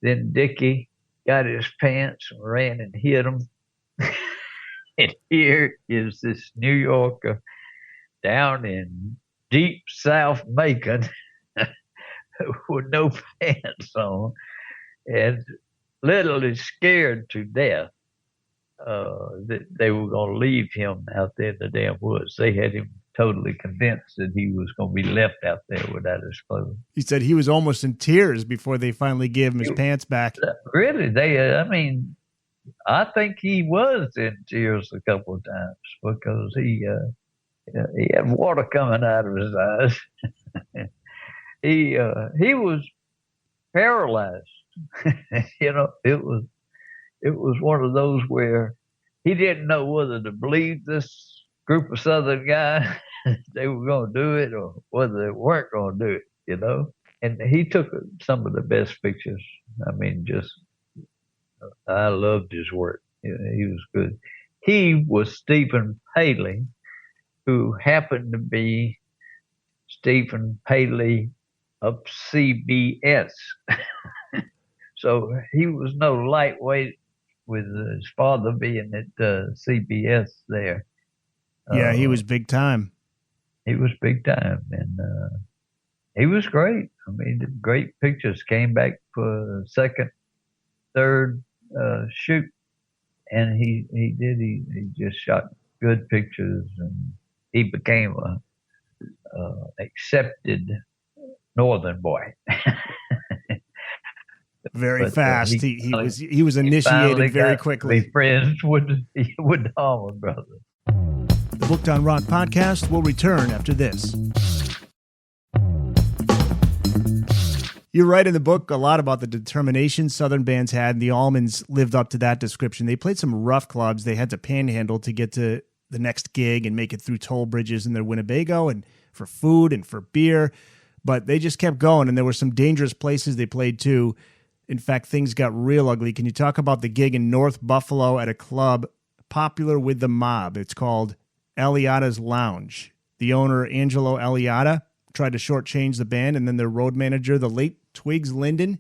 Then Dickie got his pants and ran and hit him. And here is this New Yorker down in deep South Macon with no pants on and literally scared to death that they were going to leave him out there in the damn woods. They had him totally convinced that he was going to be left out there without his clothes. He said he was almost in tears before they finally gave him his pants back. Really? I think he was in tears a couple of times because he had water coming out of his eyes. He was paralyzed. You know, it was one of those where he didn't know whether to believe this group of Southern guys they were going to do it or whether they weren't going to do it, you know. And he took some of the best pictures. I mean, I loved his work. You know, he was good. He was Stephen Paley, who happened to be Stephen Paley of CBS. So he was no lightweight with his father being at CBS there. Yeah, he was big time. He was big time, and he was great. I mean, great pictures. Came back for second, third shoot, and he just shot good pictures, and he became a accepted Northern boy. Very fast. He was initiated very quickly. Be friends with the Allman Brothers. The Booked on Rock podcast will return after this. You write in the book a lot about the determination Southern bands had, and the Allmans lived up to that description. They played some rough clubs. They had to panhandle to get to the next gig and make it through toll bridges in their Winnebago and for food and for beer. But they just kept going, and there were some dangerous places they played too. In fact, things got real ugly. Can you talk about the gig in North Buffalo at a club popular with the mob? It's called Aliotta's Lounge. The owner, Angelo Aliotta, tried to shortchange the band, and then their road manager, the late Twiggs Linden,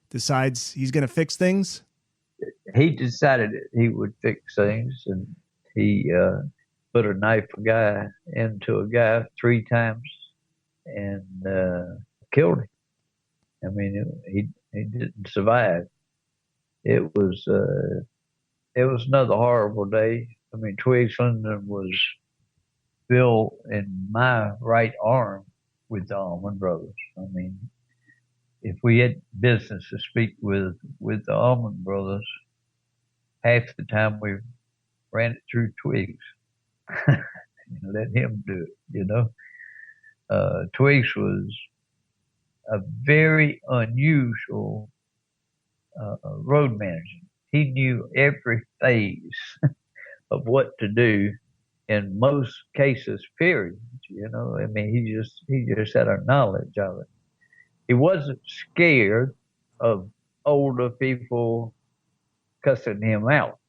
decides he's going to fix things. He decided he would fix things, and he put a knife guy into a guy 3 times and killed him. I mean, he didn't survive. It was another horrible day. I mean, Twiggs Linden was still in my right arm with the Allman Brothers. I mean, if we had business to speak with the Allman Brothers, half the time we ran it through Twiggs. Let him do it, you know. Twiggs was a very unusual road manager. He knew every phase of what to do in most cases, period. I mean, he just had a knowledge of it. He wasn't scared of older people cussing him out.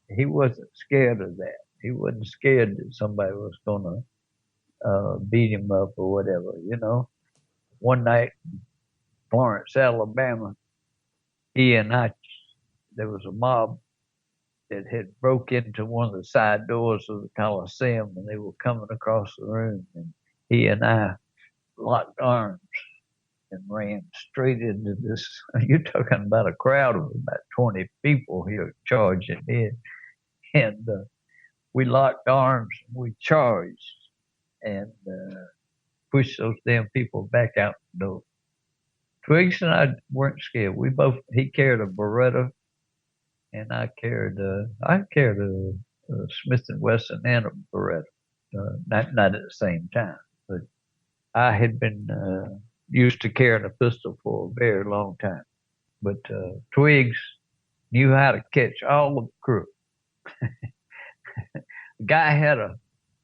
He wasn't scared of that. He wasn't scared that somebody was going to beat him up or whatever. One night, Florence, Alabama, there was a mob that had broke into one of the side doors of the Coliseum, and they were coming across the room, and he and I locked arms and ran straight into this. You're talking about a crowd of about 20 people here charging in, and we locked arms and we charged and pushed those damn people back out the door. Twiggs and I weren't scared. He carried a Beretta, and I carried a Smith & Wesson and a Beretta, not at the same time. But I had been used to carrying a pistol for a very long time. But Twiggs knew how to catch all the crook. The guy had a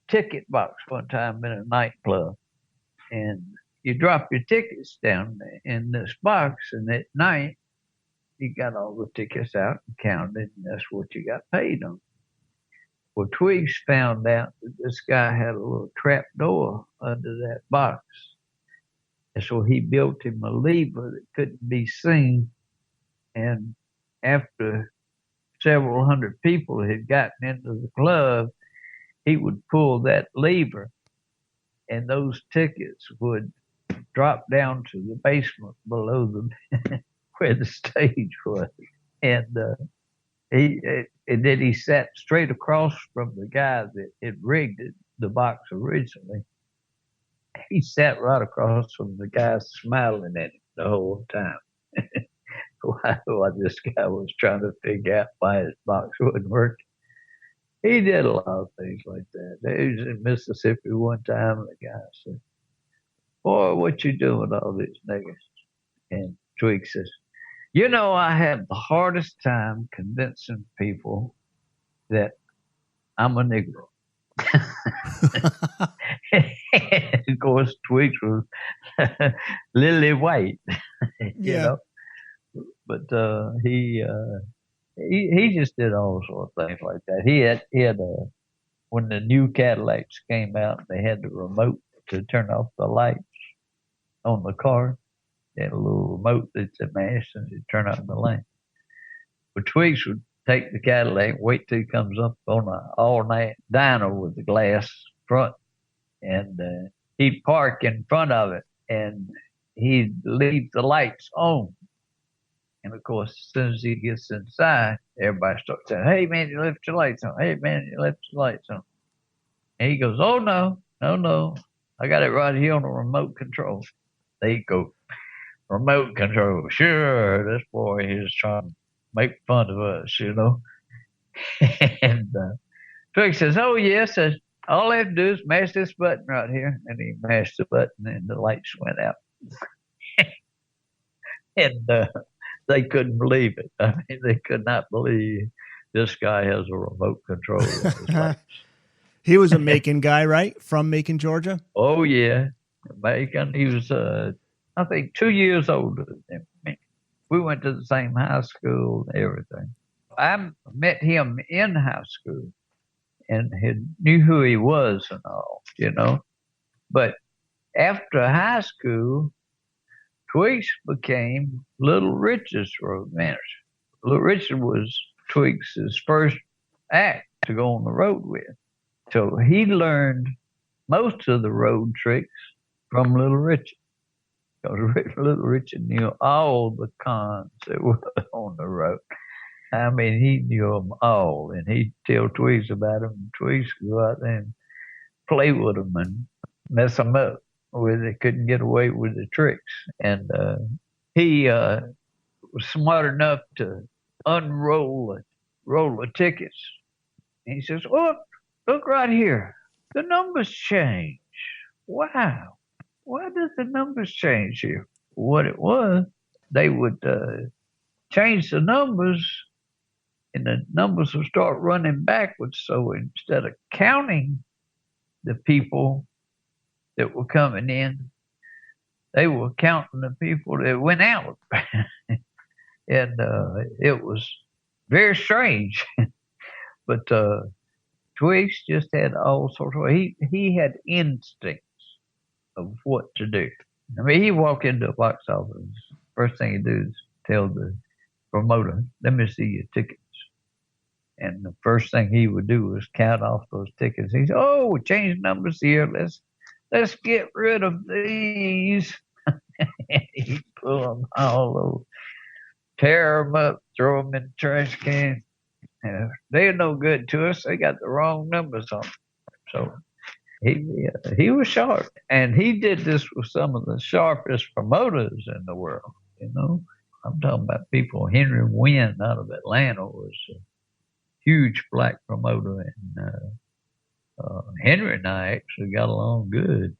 ticket box one time in a nightclub, and you drop your tickets down in this box, and at night you got all the tickets out and counted, and that's what you got paid on. Well, Twiggs found out that this guy had a little trap door under that box, and so he built him a lever that couldn't be seen, and after several hundred people had gotten into the club, he would pull that lever, and those tickets would drop down to the basement below the where the stage was, and then he sat straight across from the guy that had rigged the box originally. He sat right across from the guy, smiling at him the whole time. While this guy was trying to figure out why his box wouldn't work. He did a lot of things like that. He was in Mississippi one time, and the guy said, "Boy, what you doing with all these niggas?" And Twig says, I have the hardest time convincing people that I'm a Negro. And of course, Twig was lily white, you know. But he just did all sorts of things like that. He had when the new Cadillacs came out, they had the remote to turn off the lights on the car. They had a little remote that's a mash, and you turn off the light. But Twiggs would take the Cadillac, wait till he comes up on an all-night diner with the glass front, and he'd park in front of it, and he'd leave the lights on. And of course, as soon as he gets inside, everybody starts saying, "Hey man, you left your lights on. Hey man, you left your lights on." And he goes, "Oh no, I got it right here on the remote control." They go, "Remote control, sure." This boy is trying to make fun of us, And Twig says, "Oh yes, all I have to do is mash this button right here." And he mashed the button, and the lights went out. And they couldn't believe it. I mean, they could not believe this guy has a remote control of his lights. He was a Macon guy, right? From Macon, Georgia? Oh, yeah. Macon. He was, I think, 2 years older than me. We went to the same high school and everything. I met him in high school and knew who he was and all, But after high school, Twiggs became Little Richard's road manager. Little Richard was Twiggs' first act to go on the road with. So he learned most of the road tricks from Little Richard. Because Little Richard knew all the cons that were on the road. I mean, he knew them all, and he'd tell Twiggs about them, and Twiggs would go out there and play with them and mess them up where they couldn't get away with the tricks. And he was smart enough to unroll the tickets. And he says, "Oh, look right here. The numbers change. Wow. Why does the numbers change here?" What it was, they would change the numbers, and the numbers will start running backwards. So instead of counting the people that were coming in, they were counting the people that went out. And it was very strange. But Twigs just had all sorts of, he had instincts of what to do. I mean, he walk into a box office, first thing he do is tell the promoter, let me see your tickets. And the first thing he would do was count off those tickets. He said, oh, change numbers here. Let's get rid of these. And he'd pull them all over, tear them up, throw them in the trash can. They're no good to us. They got the wrong numbers on them. So he was sharp. And he did this with some of the sharpest promoters in the world, you know. I'm talking about people. Henry Wynn out of Atlanta was a huge black promoter. And Henry and I actually got along good.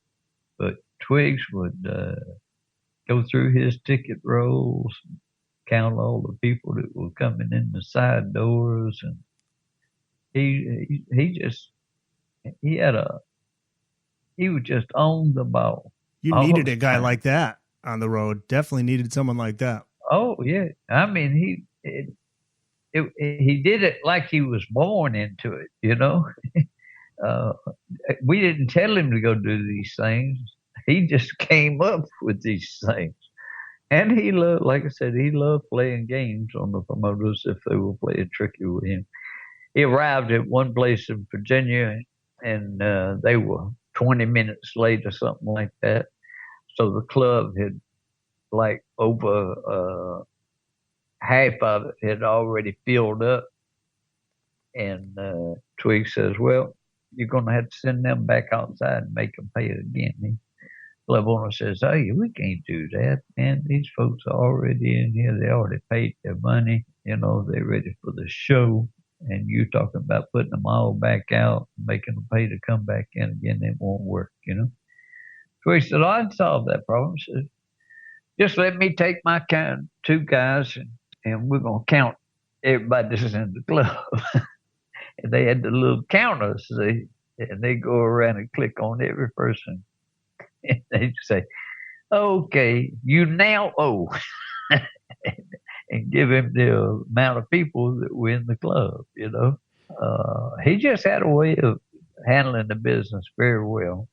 But Twigs would go through his ticket rolls, count all the people that were coming in the side doors, and he was just on the ball. You needed a guy like that on the road. Definitely needed someone like that. Oh yeah, I mean he did it like he was born into it, you know. We didn't tell him to go do these things. He just came up with these things. And he loved, like I said, he loved playing games on the promoters if they were playing tricky with him. He arrived at one place in Virginia, and they were 20 minutes late or something like that. So the club had, like, over half of it had already filled up. And Twig says, well, you're going to have to send them back outside and make them pay it again. Club owner says, hey, we can't do that, man. These folks are already in here. They already paid their money. You know, they're ready for the show. And you talking about putting them all back out, making them pay to come back in again. It won't work, you know. So he said, I'd solve that problem. He said, just let me take my two guys and we're going to count everybody that's in the club. And they had the little counters, see, and they go around and click on every person. And they say, okay, you now owe. And give him the amount of people that were in the club, you know. He just had a way of handling the business very well.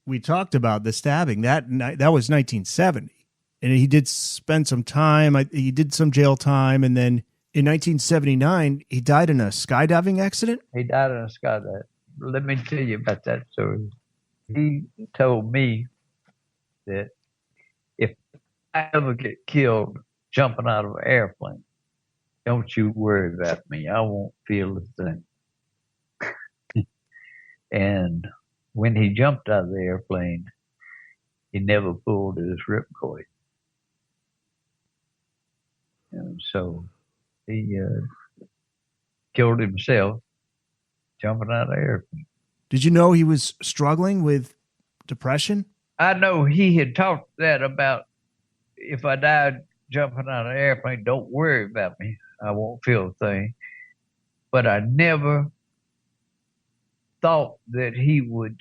We talked about the stabbing. That was 1970. And he did spend some time. He did some jail time. And then in 1979, he died in a skydiving accident. He died in a skydiving. Let me tell you about that story. He told me that if I ever get killed jumping out of an airplane, don't you worry about me. I won't feel a thing. And when he jumped out of the airplane, he never pulled his ripcord. And so he killed himself jumping out of the airplane. Did you know he was struggling with depression? I know he had talked that about, if I died jumping out of an airplane, don't worry about me. I won't feel a thing. But I never thought that he would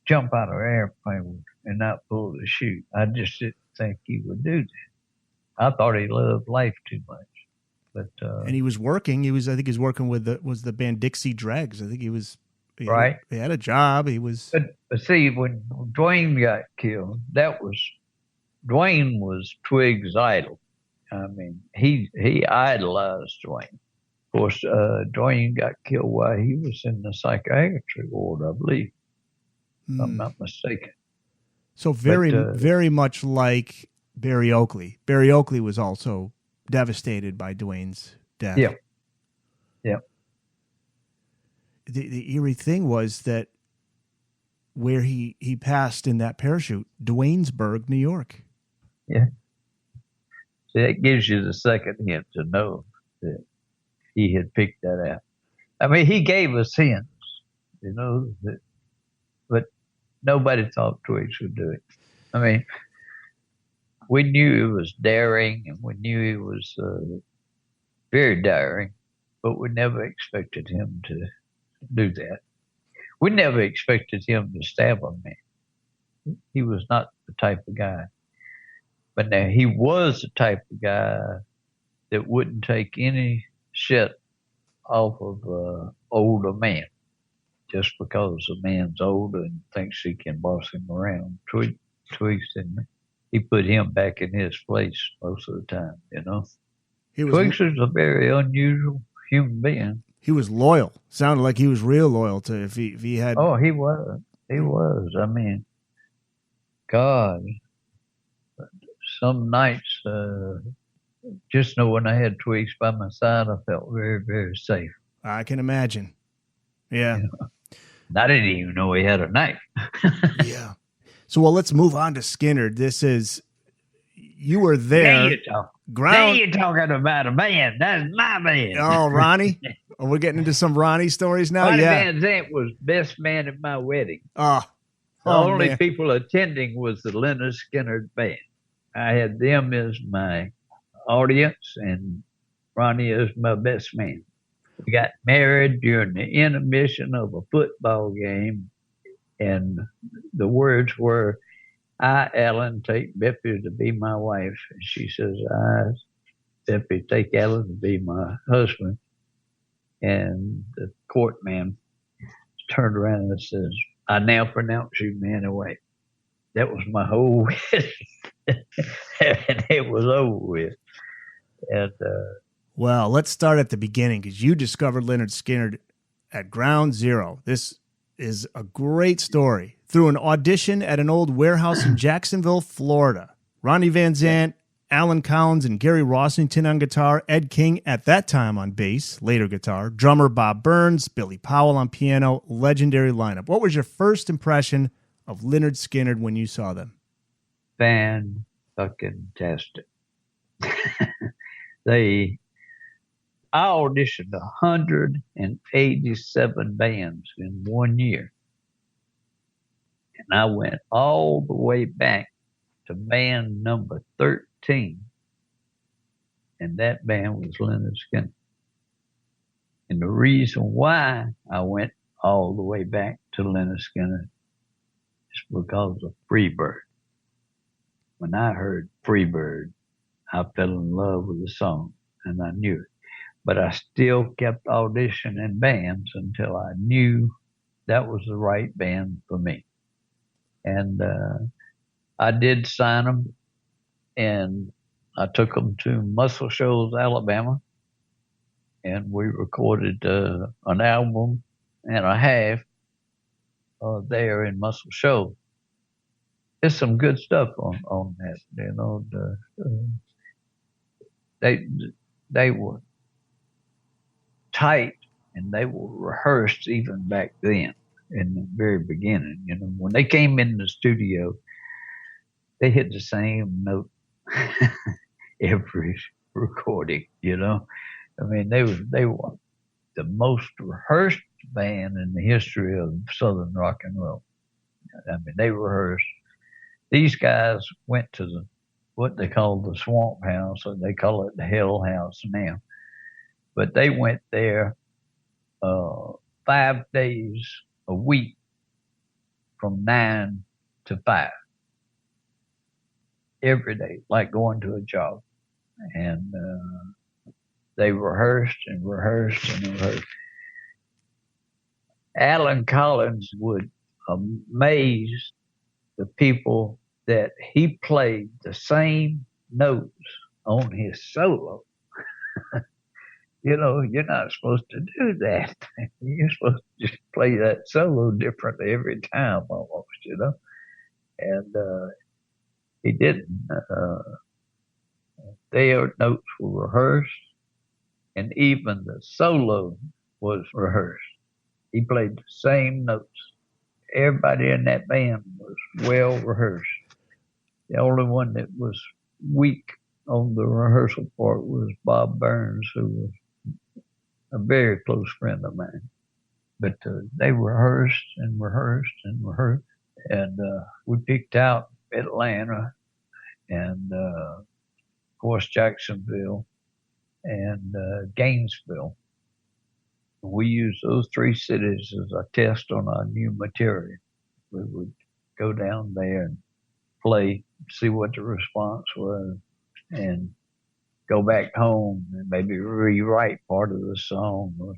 jump out of an airplane and not pull the chute. I just didn't think he would do that. I thought he loved life too much. But and he was working. I think he was working with the band Dixie Dregs. I think he was right. He had a job. He was. But see, when Dwayne got killed, Dwayne was Twig's idol. I mean, he idolized Dwayne. Of course, Dwayne got killed while he was in the psychiatry ward, I believe, if I'm not mistaken. So very much like Barry Oakley. Barry Oakley was also devastated by Dwayne's death. Yeah. Yeah. The eerie thing was that where he passed in that parachute, Duanesburg, New York. Yeah. See, that gives you the second hint to know that he had picked that out. I mean, he gave us hints, you know, but nobody thought Twigs would do it. I mean, we knew he was daring, and we knew he was very daring, but we never expected him to do that. We never expected him to stab a man. He was not the type of guy. But now he was the type of guy that wouldn't take any shit off of an older man just because a man's older and thinks he can boss him around. Twigs didn't. He put him back in his place most of the time, you know. Twigs is a very unusual human being. He was loyal. Sounded like he was real loyal to if he had. Oh, he was. He was. I mean, God, some nights, just knowing I had Twigs by my side, I felt very, very safe. I can imagine. Yeah. You know? I didn't even know he had a knife. Yeah. So, well, let's move on to Skynyrd. You were there. Now you're talking about a band. That's my band. Oh, Ronnie? Oh, we're getting into some Ronnie stories now? Ronnie yeah. Van Zant was best man at my wedding. The only man. people attending was the Leonard Skynyrd band. I had them as my audience, and Ronnie is my best man. We got married during the intermission of a football game, and the words were, "I, Alan, take Beppy to be my wife." And she says, "I, Beppy, take Alan to be my husband." And the court man turned around and says, "I now pronounce you man and wife." That was my whole wedding. And it was over with. And well, let's start at the beginning, because you discovered Lynyrd Skynyrd at ground zero. This is a great story. Through an audition at an old warehouse in Jacksonville, Florida. Ronnie Van Zant, Alan Collins, and Gary Rossington on guitar, Ed King at that time on bass, later guitar, drummer Bob Burns, Billy Powell on piano, legendary lineup. What was your first impression of Lynyrd Skynyrd when you saw them? Fan-fucking-tastic. I auditioned 187 bands in 1 year. And I went all the way back to band number 13. And that band was Lynyrd Skynyrd. And the reason why I went all the way back to Lynyrd Skynyrd is because of Freebird. When I heard Freebird, I fell in love with the song, and I knew it. But I still kept auditioning bands until I knew that was the right band for me. And I did sign them, and I took them to Muscle Shoals, Alabama, and we recorded an album and a half there in Muscle Shoals. There's some good stuff on that, you know. They were tight, and they were rehearsed even back then in the very beginning. You know, when they came in the studio, they hit the same note every recording, you know. I mean, they were the most rehearsed band in the history of Southern rock and roll. I mean, they rehearsed. These guys went to what they call the Swamp House, or they call it the Hell House now. But they went there 5 days a week from 9 to 5. Every day, like going to a job. And they rehearsed and rehearsed and rehearsed. Alan Collins would amaze the people that he played the same notes on his solo. You know, you're not supposed to do that. You're supposed to just play that solo differently every time almost, you know. And he didn't. Their notes were rehearsed, and even the solo was rehearsed. He played the same notes. Everybody in that band was well rehearsed. The only one that was weak on the rehearsal part was Bob Burns, who was a very close friend of mine. But they rehearsed and rehearsed and rehearsed. And we picked out Atlanta and, of course, Jacksonville. and Gainesville. We used those three cities as a test on our new material. We would go down there and play, see what the response was, and go back home and maybe rewrite part of the song or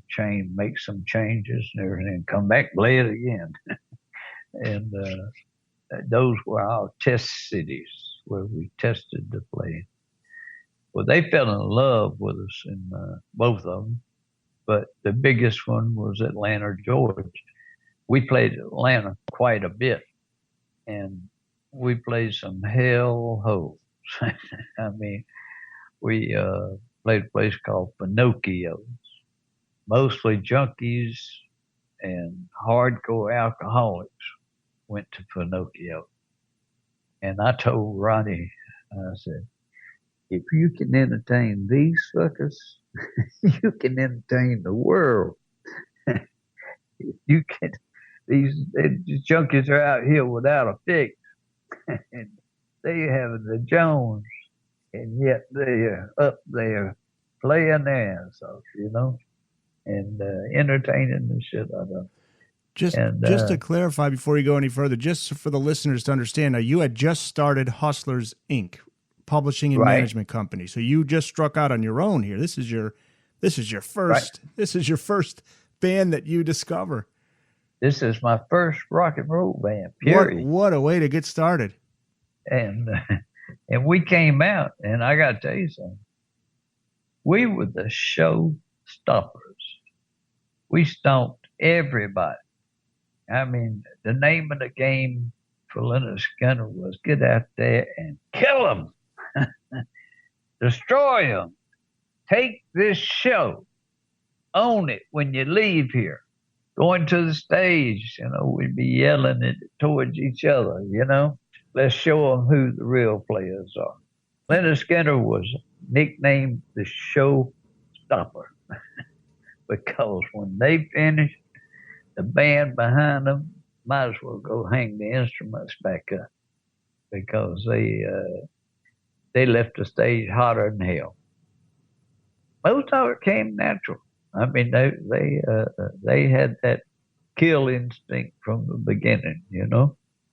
make some changes and everything, and come back, play it again. And those were our test cities where we tested the play. Well, they fell in love with us in both of them, but the biggest one was Atlanta, Georgia. We played Atlanta quite a bit, and we played some hell holes. I mean, we played a place called Pinocchio's. Mostly junkies and hardcore alcoholics went to Pinocchio. And I told Ronnie, I said, if you can entertain these suckers, you can entertain the world. You can. These junkies are out here without a fix, and they have the Jones, and yet they are up there playing their ass off, and entertaining the shit out of them. Just to clarify before you go any further, just for the listeners to understand, now you had just started Hustlers Inc., publishing and management company. So you just struck out on your own here. This is your first band that you discover. This is my first rock and roll band, period. What a way to get started. And we came out, and I got to tell you something. We were the show stoppers. We stomped everybody. I mean, the name of the game for Lynyrd Skynyrd was get out there and kill them. Destroy them. Take this show. Own it when you leave here. Going to the stage, we'd be yelling it towards each other, Let's show them who the real players are. Lynyrd Skynyrd was nicknamed the show stopper because when they finished, the band behind them might as well go hang the instruments back up because they left the stage hotter than hell. Most of it came natural. I mean, they had that kill instinct from the beginning,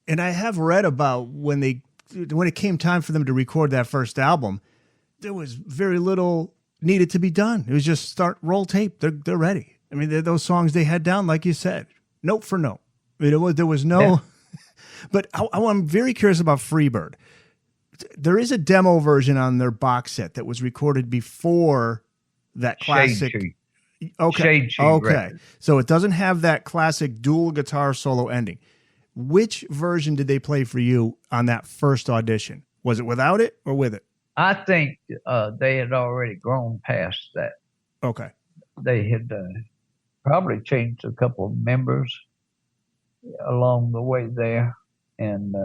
And I have read about when it came time for them to record that first album, there was very little needed to be done. It was just roll tape. They're ready. I mean, those songs they had down, like you said, note for note. I mean, there was no. Yeah. But I'm very curious about Freebird. There is a demo version on their box set that was recorded before that classic. Okay. Record. So it doesn't have that classic dual guitar solo ending. Which version did they play for you on that first audition? Was it without it or with it? I think they had already grown past that. Okay. They had probably changed a couple of members along the way there. And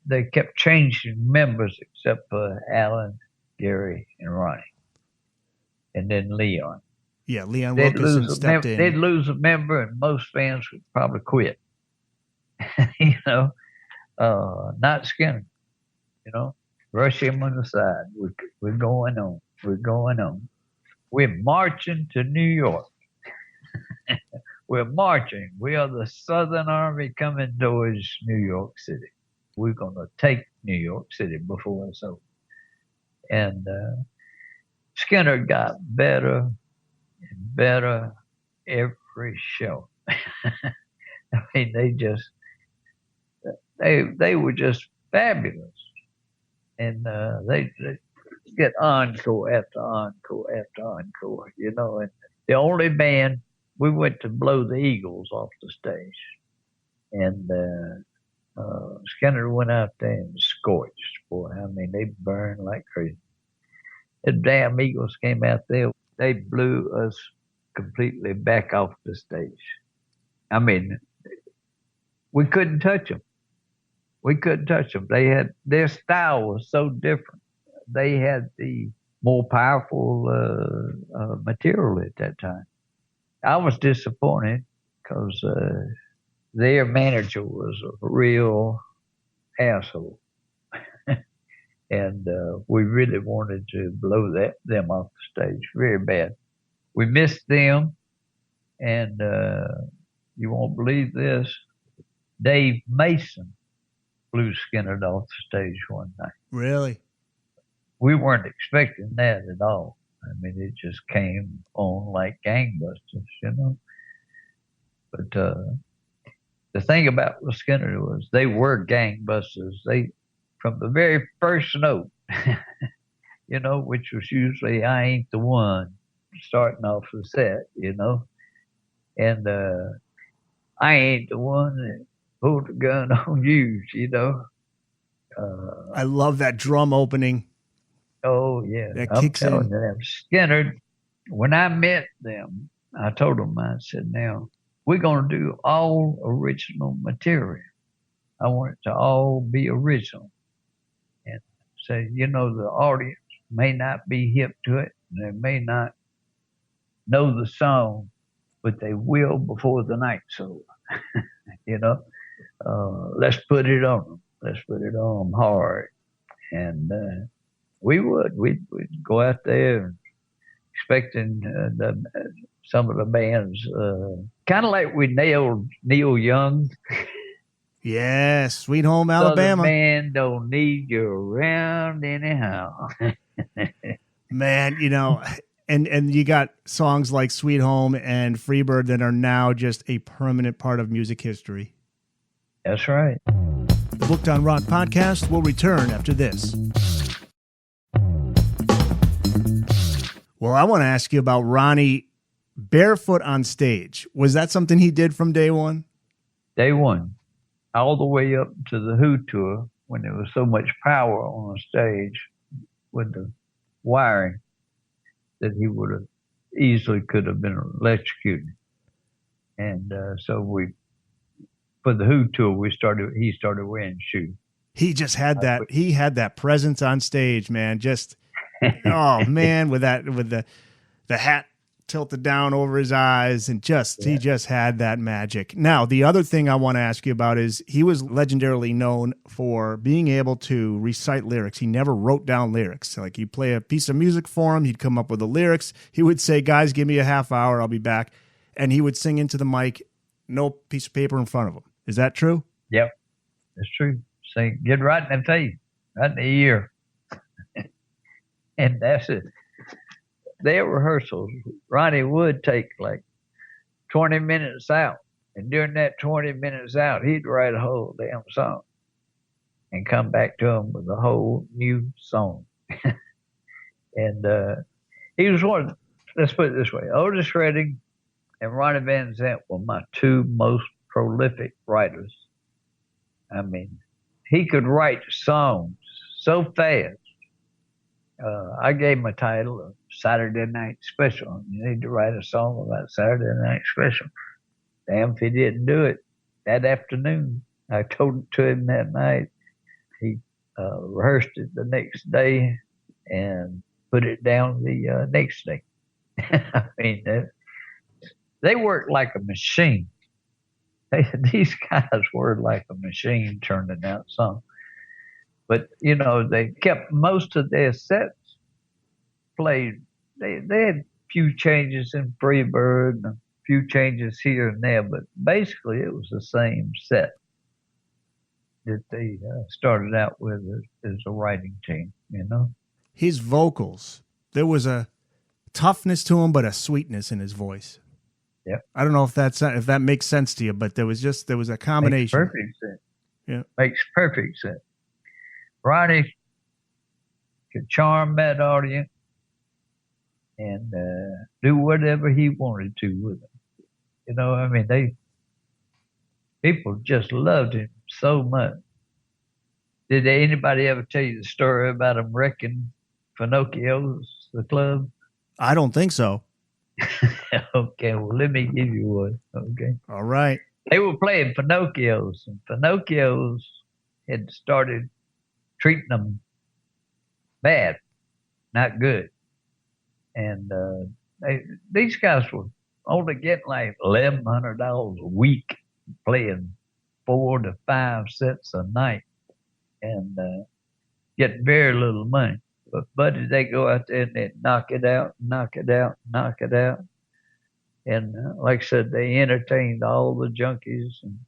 they kept changing members except for Alan, Gary, and Ronnie. And then Leon. Yeah, Leon Wilkerson stepped in. They'd lose a member, and most bands would probably quit. Not Skynyrd. Rush him on the side. We're going on. We're going on. We're marching to New York. We're marching. We are the Southern Army coming towards New York City. We're going to take New York City before it's over. And Skynyrd got better and better every show. I mean, they were just fabulous. And they get encore after encore after encore, And the only band, we went to blow the Eagles off the stage. And Skynyrd went out there and scorched. Boy, I mean, they burned like crazy. The damn Eagles came out there. They blew us completely back off the stage. I mean, we couldn't touch them. Their style was so different. They had the more powerful material at that time. I was disappointed because their manager was a real asshole. And we really wanted to blow them off the stage very bad. We missed them, and you won't believe this, Dave Mason blew Skynyrd off the stage one night. Really? We weren't expecting that at all. I mean, it just came on like gangbusters, you know. But the thing about the Skynyrd was they were gangbusters. They, from the very first note, you know, which was usually "I ain't the one," starting off the set, you know, and I ain't the one that pulled the gun on you, you know. I love that drum opening. Oh yeah, That I'm kicks telling in. you, that Skynyrd. When I met them, I told them, I said, "Now we're gonna do all original material. I want it to all be original." And say, you know, the audience may not be hip to it, and they may not know the song, but they will before the night's over. You know, let's put it on them. Let's put it on them hard. And we'd go out there expecting some of the bands, kind of like we nailed Neil Young. Yes, Sweet Home Southern Alabama. man don't need you around anyhow. Man, you know, and you got songs like Sweet Home and Freebird that are now just a permanent part of music history. That's right. The Booked on Rock podcast will return after this. Well, I want to ask you about Ronnie barefoot on stage. Was that something he did from day one? Day one, all the way up to the Who tour, when there was so much power on the stage with the wiring that he would have easily could have been electrocuted. And so for the Who tour, he started wearing shoes. He just had that. He had that presence on stage, man. Just, oh man, with the hat tilted down over his eyes, and he just had that magic. Now, the other thing I want to ask you about is he was legendarily known for being able to recite lyrics. He never wrote down lyrics. Like, you play a piece of music for him, he'd come up with the lyrics. He would say, "Guys, give me a half hour, I'll be back," and he would sing into the mic, no piece of paper in front of him. Is that true? Yep, that's true. Say, get right in the face, right in the ear, and that's it. Their rehearsals, Ronnie would take like 20 minutes out. And during that 20 minutes out, he'd write a whole damn song and come back to him with a whole new song. And he was one, let's put it this way, Otis Redding and Ronnie Van Zant were my two most prolific writers. I mean, he could write songs so fast. I gave him a title of Saturday Night Special. You need to write a song about Saturday Night Special. Damn if he didn't do it that afternoon. I told it to him that night. He rehearsed it the next day and put it down the next day. I mean, they worked like a machine. These guys were like a machine turning out songs. But, you know, they kept most of their sets played. They had a few changes in Freebird and a few changes here and there, but basically it was the same set that they started out with as a writing team, you know? His vocals, there was a toughness to him, but a sweetness in his voice. Yeah. I don't know if that makes sense to you, but there was a combination. Makes perfect sense. Yeah. Makes perfect sense. Ronnie could charm that audience and do whatever he wanted to with them. You know, I mean, people just loved him so much. Did anybody ever tell you the story about him wrecking Pinocchio's, the club? I don't think so. Okay, well, let me give you one. Okay. All right. They were playing Pinocchio's, and Pinocchio's had started treating them bad, not good. And these guys were only getting like $1,100 a week, playing 4 to 5 sets a night. And get very little money. But buddy, they go out there and they knock it out, knock it out, knock it out. And like I said, they entertained all the junkies and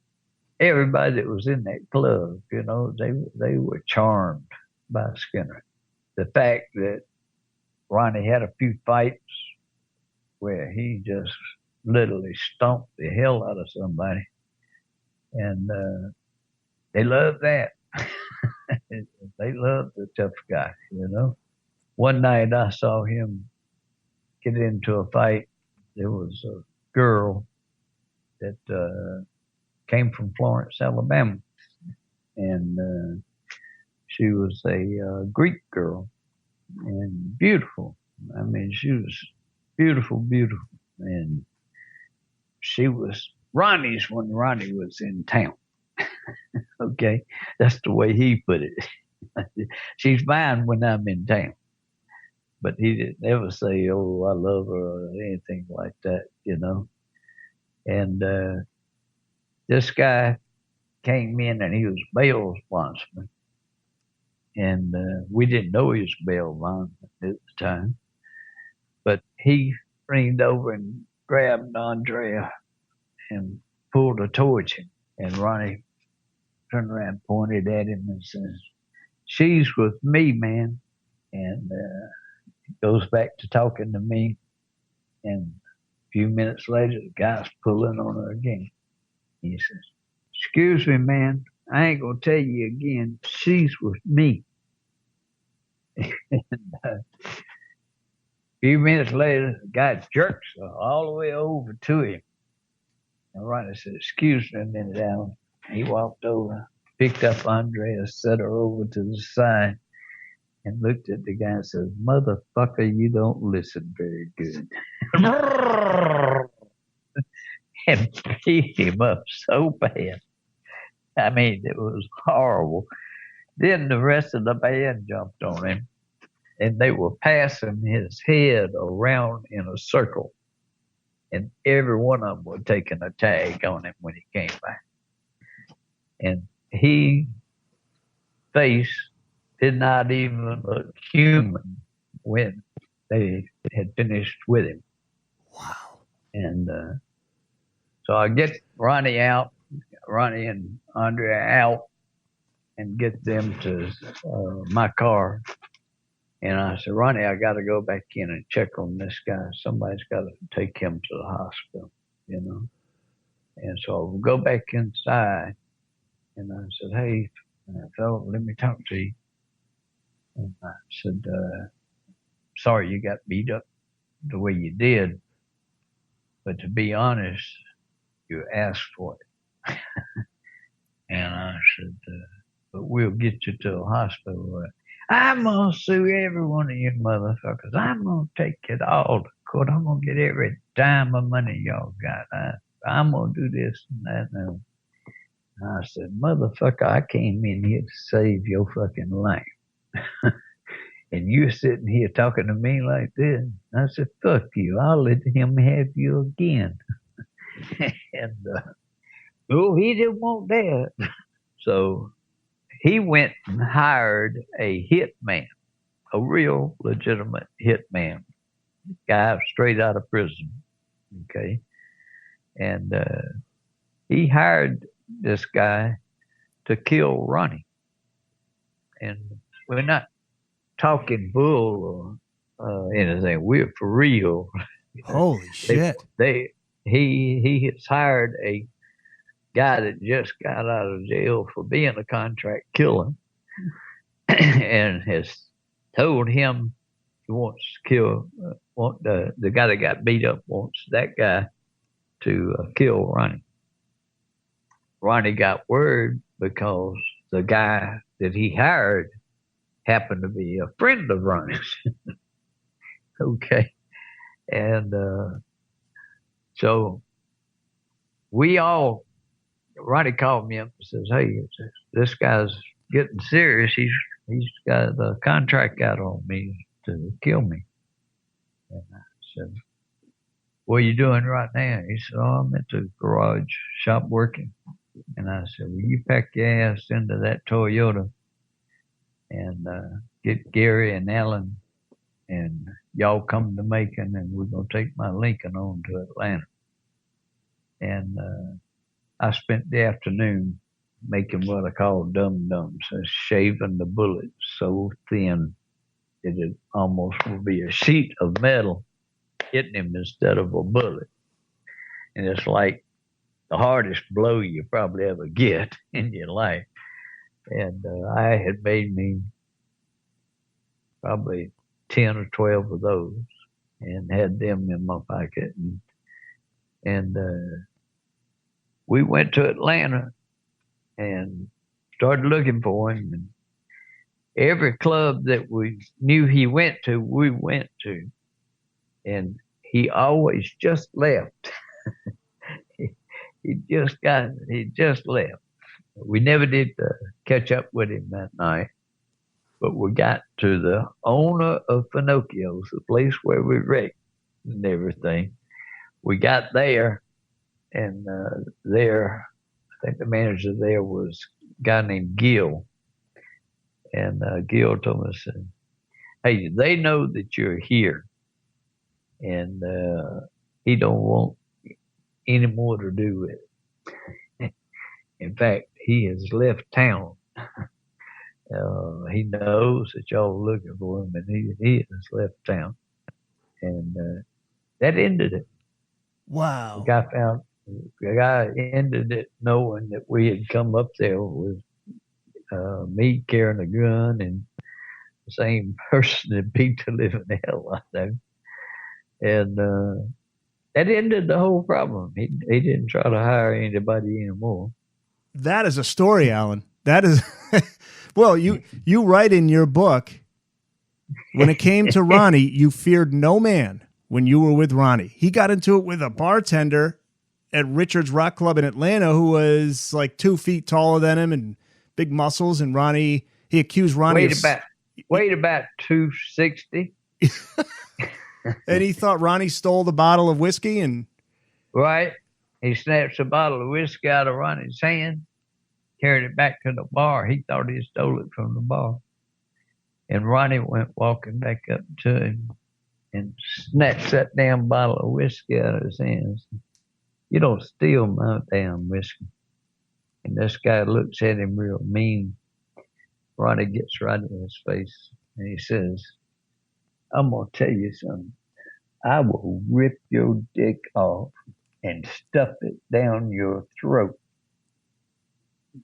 everybody that was in that club. You know, they were charmed by Skynyrd. The fact that Ronnie had a few fights where he just literally stomped the hell out of somebody, and they loved that. They loved the tough guy, you know. One night I saw him get into a fight. There was a girl that came from Florence, Alabama, and she was a Greek girl and beautiful. I mean, she was beautiful, beautiful. And she was Ronnie's when Ronnie was in town. Okay, that's the way he put it. She's mine when I'm in town. But he didn't ever say, "Oh, I love her" or anything like that, you know. And this guy came in and he was bail bondsman. And we didn't know he was bail bondsman at the time. But he leaned over and grabbed Andrea and pulled her towards him. And Ronnie turned around, pointed at him and says, "She's with me, man." And goes back to talking to me. And a few minutes later, the guy's pulling on her again. He says, "Excuse me, man. I ain't going to tell you again. She's with me." And a few minutes later, the guy jerks her all the way over to him. And Ronnie said, "Excuse me a minute, Alan." He walked over, picked up Andrea, set her over to the side, and looked at the guy and said, "Motherfucker, you don't listen very good." And beat him up so bad. I mean, it was horrible. Then the rest of the band jumped on him, and they were passing his head around in a circle. And every one of them were taking a tag on him when he came back. And his face did not even look human when they had finished with him. Wow. And so I get Ronnie and Andrea out, and get them to my car. And I said, "Ronnie, I got to go back in and check on this guy. Somebody's got to take him to the hospital, you know." And so I go back inside, and I said, "Hey, fella, let me talk to you." And I said, "Sorry you got beat up the way you did, but to be honest, you asked for it." And I said, "But we'll get you to a hospital. I'm going to sue every one of you motherfuckers. I'm going to take it all to court. I'm going to get every dime of money y'all got. I'm going to do this and that." And I said, "Motherfucker, I came in here to save your fucking life. And you're sitting here talking to me like this." I said, "Fuck you. I'll let him have you again." And, well, he didn't want that. So he went and hired a hitman, a real legitimate hitman, guy straight out of prison. Okay. And he hired this guy to kill Ronnie. And we're not talking bull or anything. We're for real. Holy shit. He has hired a guy that just got out of jail for being a contract killer and has told him he wants to kill the guy that got beat up, wants that guy to kill Ronnie. Ronnie got word because the guy that he hired happened to be a friend of Ronnie's. Okay. And so Ronnie called me up and says, "Hey, this guy's getting serious. He's got a contract out on me to kill me." And I said, "What are you doing right now?" He said, "Oh, I'm at the garage shop working." And I said, "Well, you pack your ass into that Toyota and get Gary and Alan, and y'all come to Macon, and we're going to take my Lincoln on to Atlanta. And I spent the afternoon making what I call dum-dums, shaving the bullets so thin that it almost would be a sheet of metal hitting him instead of a bullet. And it's like the hardest blow you probably ever get in your life. And I had made me probably 10 or 12 of those and had them in my pocket. And we went to Atlanta and started looking for him. And every club that we knew he went to, we went to. And he always just left. he just left. We never did catch up with him that night. But we got to the owner of Pinocchio's, the place where we wrecked and everything. We got there, and there, I think the manager there was a guy named Gil. And Gil told us, hey, they know that you're here, and he don't want any more to do with it. In fact, he has left town. He knows that y'all are looking for him, and he has left town. And that ended it. Wow. The guy ended it knowing that we had come up there with me carrying a gun and the same person that beat the living hell out of him. And that ended the whole problem. He didn't try to hire anybody anymore. That is a story, Alan. That is... Well, you write in your book, when it came to Ronnie, you feared no man when you were with Ronnie. He got into it with a bartender at Richard's Rock Club in Atlanta who was like 2 feet taller than him and big muscles. And Ronnie, he accused Ronnie weighed about 260. And he thought Ronnie stole the bottle of whiskey. And right. He snatched a bottle of whiskey out of Ronnie's hand, carried it back to the bar. He thought he stole it from the bar. And Ronnie went walking back up to him and snatched that damn bottle of whiskey out of his hands. You don't steal my damn whiskey. And this guy looks at him real mean. Ronnie gets right in his face and he says, I'm going to tell you something. I will rip your dick off and stuff it down your throat.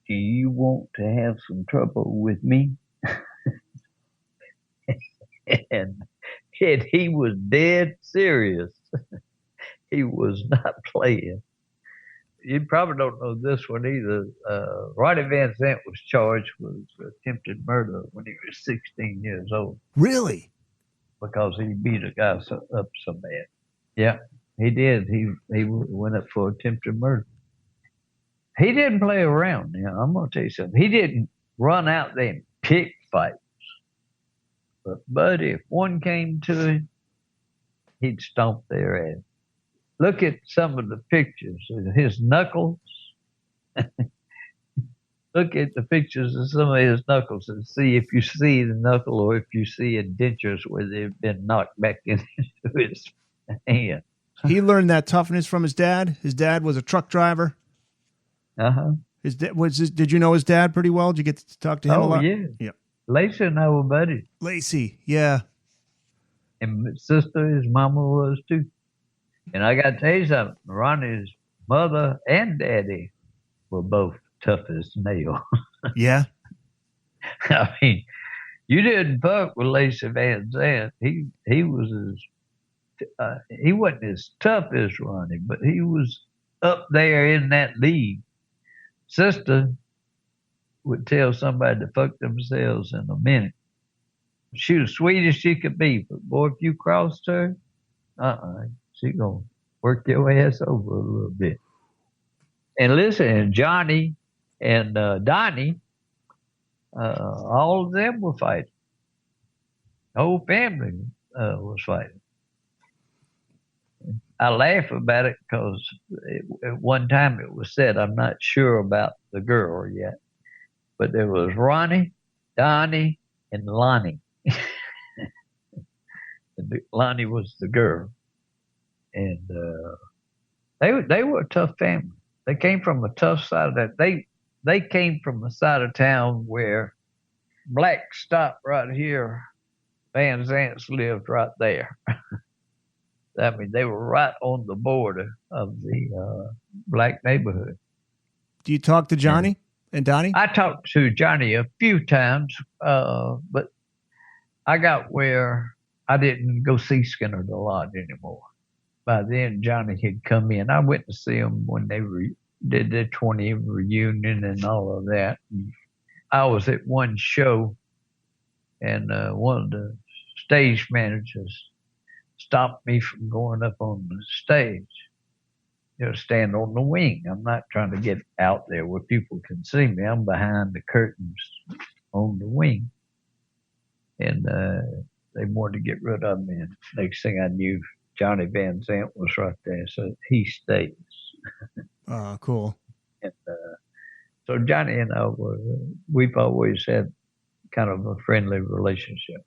Do you want to have some trouble with me? and he was dead serious. He was not playing. You probably don't know this one either. Ronnie Van Zant was charged with attempted murder when he was 16 years old. Really? Because he beat a guy up so bad. Yeah, he did. He went up for attempted murder. He didn't play around. You know, I'm going to tell you something. He didn't run out there and pick fights. But if one came to him, he'd stomp their ass. Look at some of the pictures of his knuckles. Look at the pictures of some of his knuckles and see if you see the knuckle or if you see dentures where they've been knocked back into his hand. He learned that toughness from his dad. His dad was a truck driver. Uh-huh. Did you know his dad pretty well? Did you get to talk to him a lot? Yeah. Yeah. Lacey and I were buddies. Lacey, yeah. And his sister, his mama was too. And I got to tell you something. Ronnie's mother and daddy were both tough as nails. Yeah. I mean, you didn't fuck with Lacey Van Zandt. He was he wasn't as tough as Ronnie, but he was up there in that league. Sister would tell somebody to fuck themselves in a minute. She was sweet as she could be, but boy, if you crossed her, she gonna work your ass over a little bit. And listen, Johnny and Donnie, all of them were fighting. The whole family was fighting. I laugh about it because at one time it was said, I'm not sure about the girl yet, but there was Ronnie, Donnie, and Lonnie. Lonnie was the girl, and they were a tough family. They came from a tough side of that. They came from a side of town where blacks stopped right here. Van Zant's lived right there. I mean, they were right on the border of the black neighborhood. Do you talk to Johnny and Donnie? I talked to Johnny a few times, but I got where I didn't go see Skynyrd a lot anymore. By then, Johnny had come in. I went to see him when they did their 20th reunion and all of that. And I was at one show, and one of the stage managers stopped me from going up on the stage. Stand on the wing. I'm not trying to get out there where people can see me. I'm behind the curtains on the wing. And they wanted to get rid of me. And next thing I knew, Johnny Van Zant was right there. So he stays. Oh, cool. And so Johnny and I we've always had kind of a friendly relationship.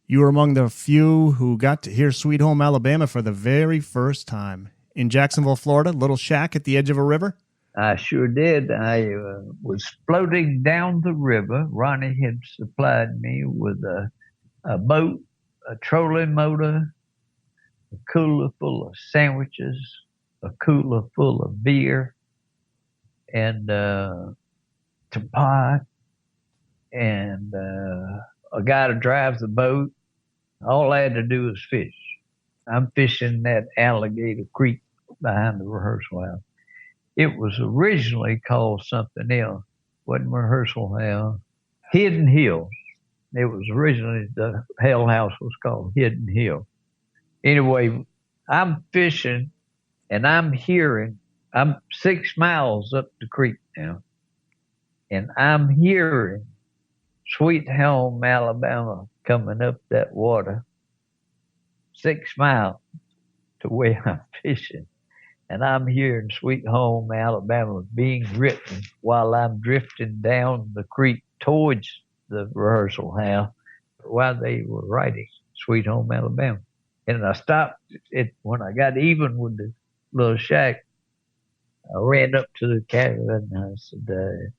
You were among the few who got to hear Sweet Home Alabama for the very first time. In Jacksonville, Florida, little shack at the edge of a river? I sure did. I was floating down the river. Ronnie had supplied me with a boat, a trolling motor, a cooler full of sandwiches, a cooler full of beer, and some pot, and a guy to drive the boat. All I had to do was fish. I'm fishing that Alligator Creek behind the rehearsal house. It was originally called something else. Wasn't rehearsal house. Hidden Hill. It was originally, the Hell House was called Hidden Hill. Anyway, I'm fishing and I'm 6 miles up the creek now, and I'm hearing Sweet Home Alabama coming up that water 6 miles to where I'm fishing. And I'm hearing Sweet Home Alabama being written while I'm drifting down the creek towards the rehearsal house while they were writing Sweet Home Alabama. And I stopped it when I got even with the little shack. I ran up to the cabin and I said,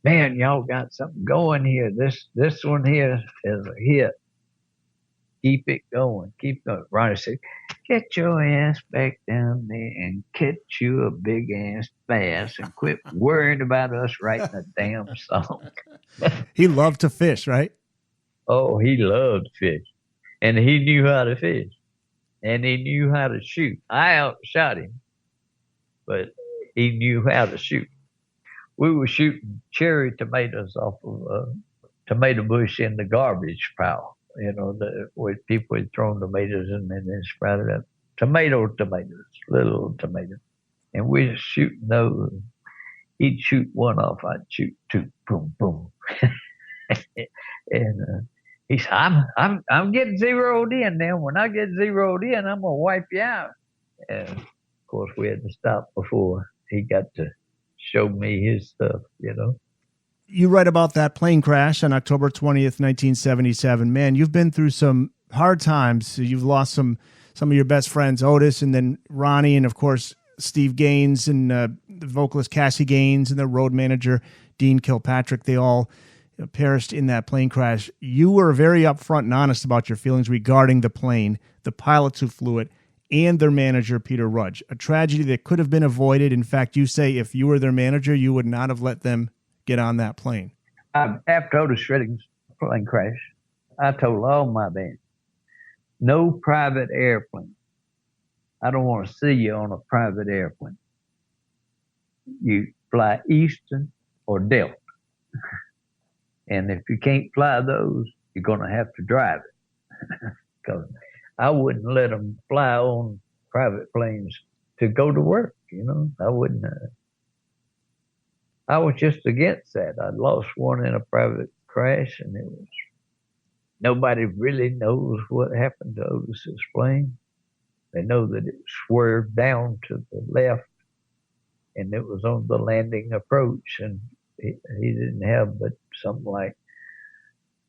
man, y'all got something going here. This one here is a hit. Keep it going. Keep going. Ronnie said, get your ass back down there and catch you a big ass bass and quit worrying about us writing a damn song. He loved to fish, right? Oh, he loved fish. And he knew how to fish. And he knew how to shoot. I outshot him, but he knew how to shoot. We were shooting cherry tomatoes off of a tomato bush in the garbage pile. Where people had thrown tomatoes and then they sprouted up. Tomatoes, little tomatoes. And we were shooting those. He'd shoot one off, I'd shoot two. Boom, boom. And he said, I'm getting zeroed in now. When I get zeroed in, I'm gonna wipe you out. And of course we had to stop before he got to show me his stuff, You write about that plane crash on October 20th, 1977. Man, you've been through some hard times. You've lost some of your best friends, Otis, and then Ronnie, and of course Steve Gaines, and the vocalist Cassie Gaines, and the road manager Dean Kilpatrick. They all perished in that plane crash. You were very upfront and honest about your feelings regarding the plane, the pilots who flew it, and their manager, Peter Rudge. A tragedy that could have been avoided. In fact, you say if you were their manager, you would not have let them get on that plane. After Otis Redding's plane crash, I told all my band, no private airplane. I don't want to see you on a private airplane. You fly Eastern or Delta. And if you can't fly those, you're going to have to drive it. Because I wouldn't let them fly on private planes to go to work, I wouldn't. I was just against that. I lost one in a private crash, and nobody really knows what happened to Otis's plane. They know that it swerved down to the left, and it was on the landing approach, and he didn't have but something like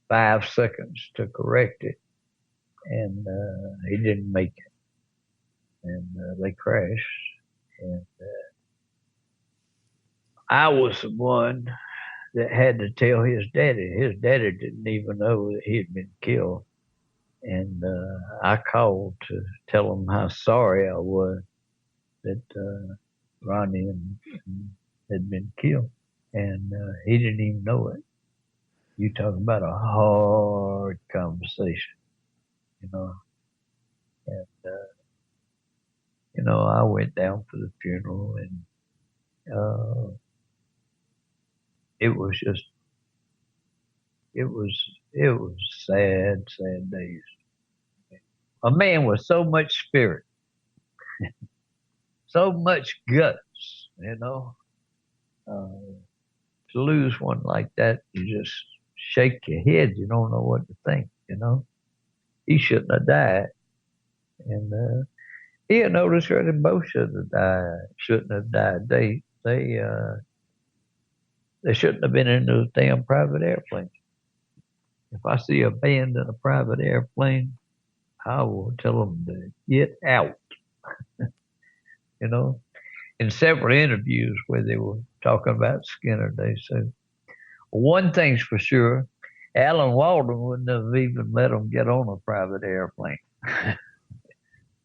5 seconds to correct it, and he didn't make it. And they crashed. And I was the one that had to tell his daddy. His daddy didn't even know that he had been killed. And I called to tell him how sorry I was that Ronnie had been killed. And he didn't even know it. You talk about a hard conversation, you know. And, I went down for the funeral, and it was sad days. A man with so much spirit, so much guts, to lose one like that, you just shake your head. You don't know what to think, He shouldn't have died. And he and Otis Redding both shouldn't have died. They shouldn't have been in those damn private airplanes. If I see a band in a private airplane, I will tell them to get out. In several interviews where they were talking about Skynyrd, they said, one thing's for sure, Alan Walden wouldn't have even let them get on a private airplane.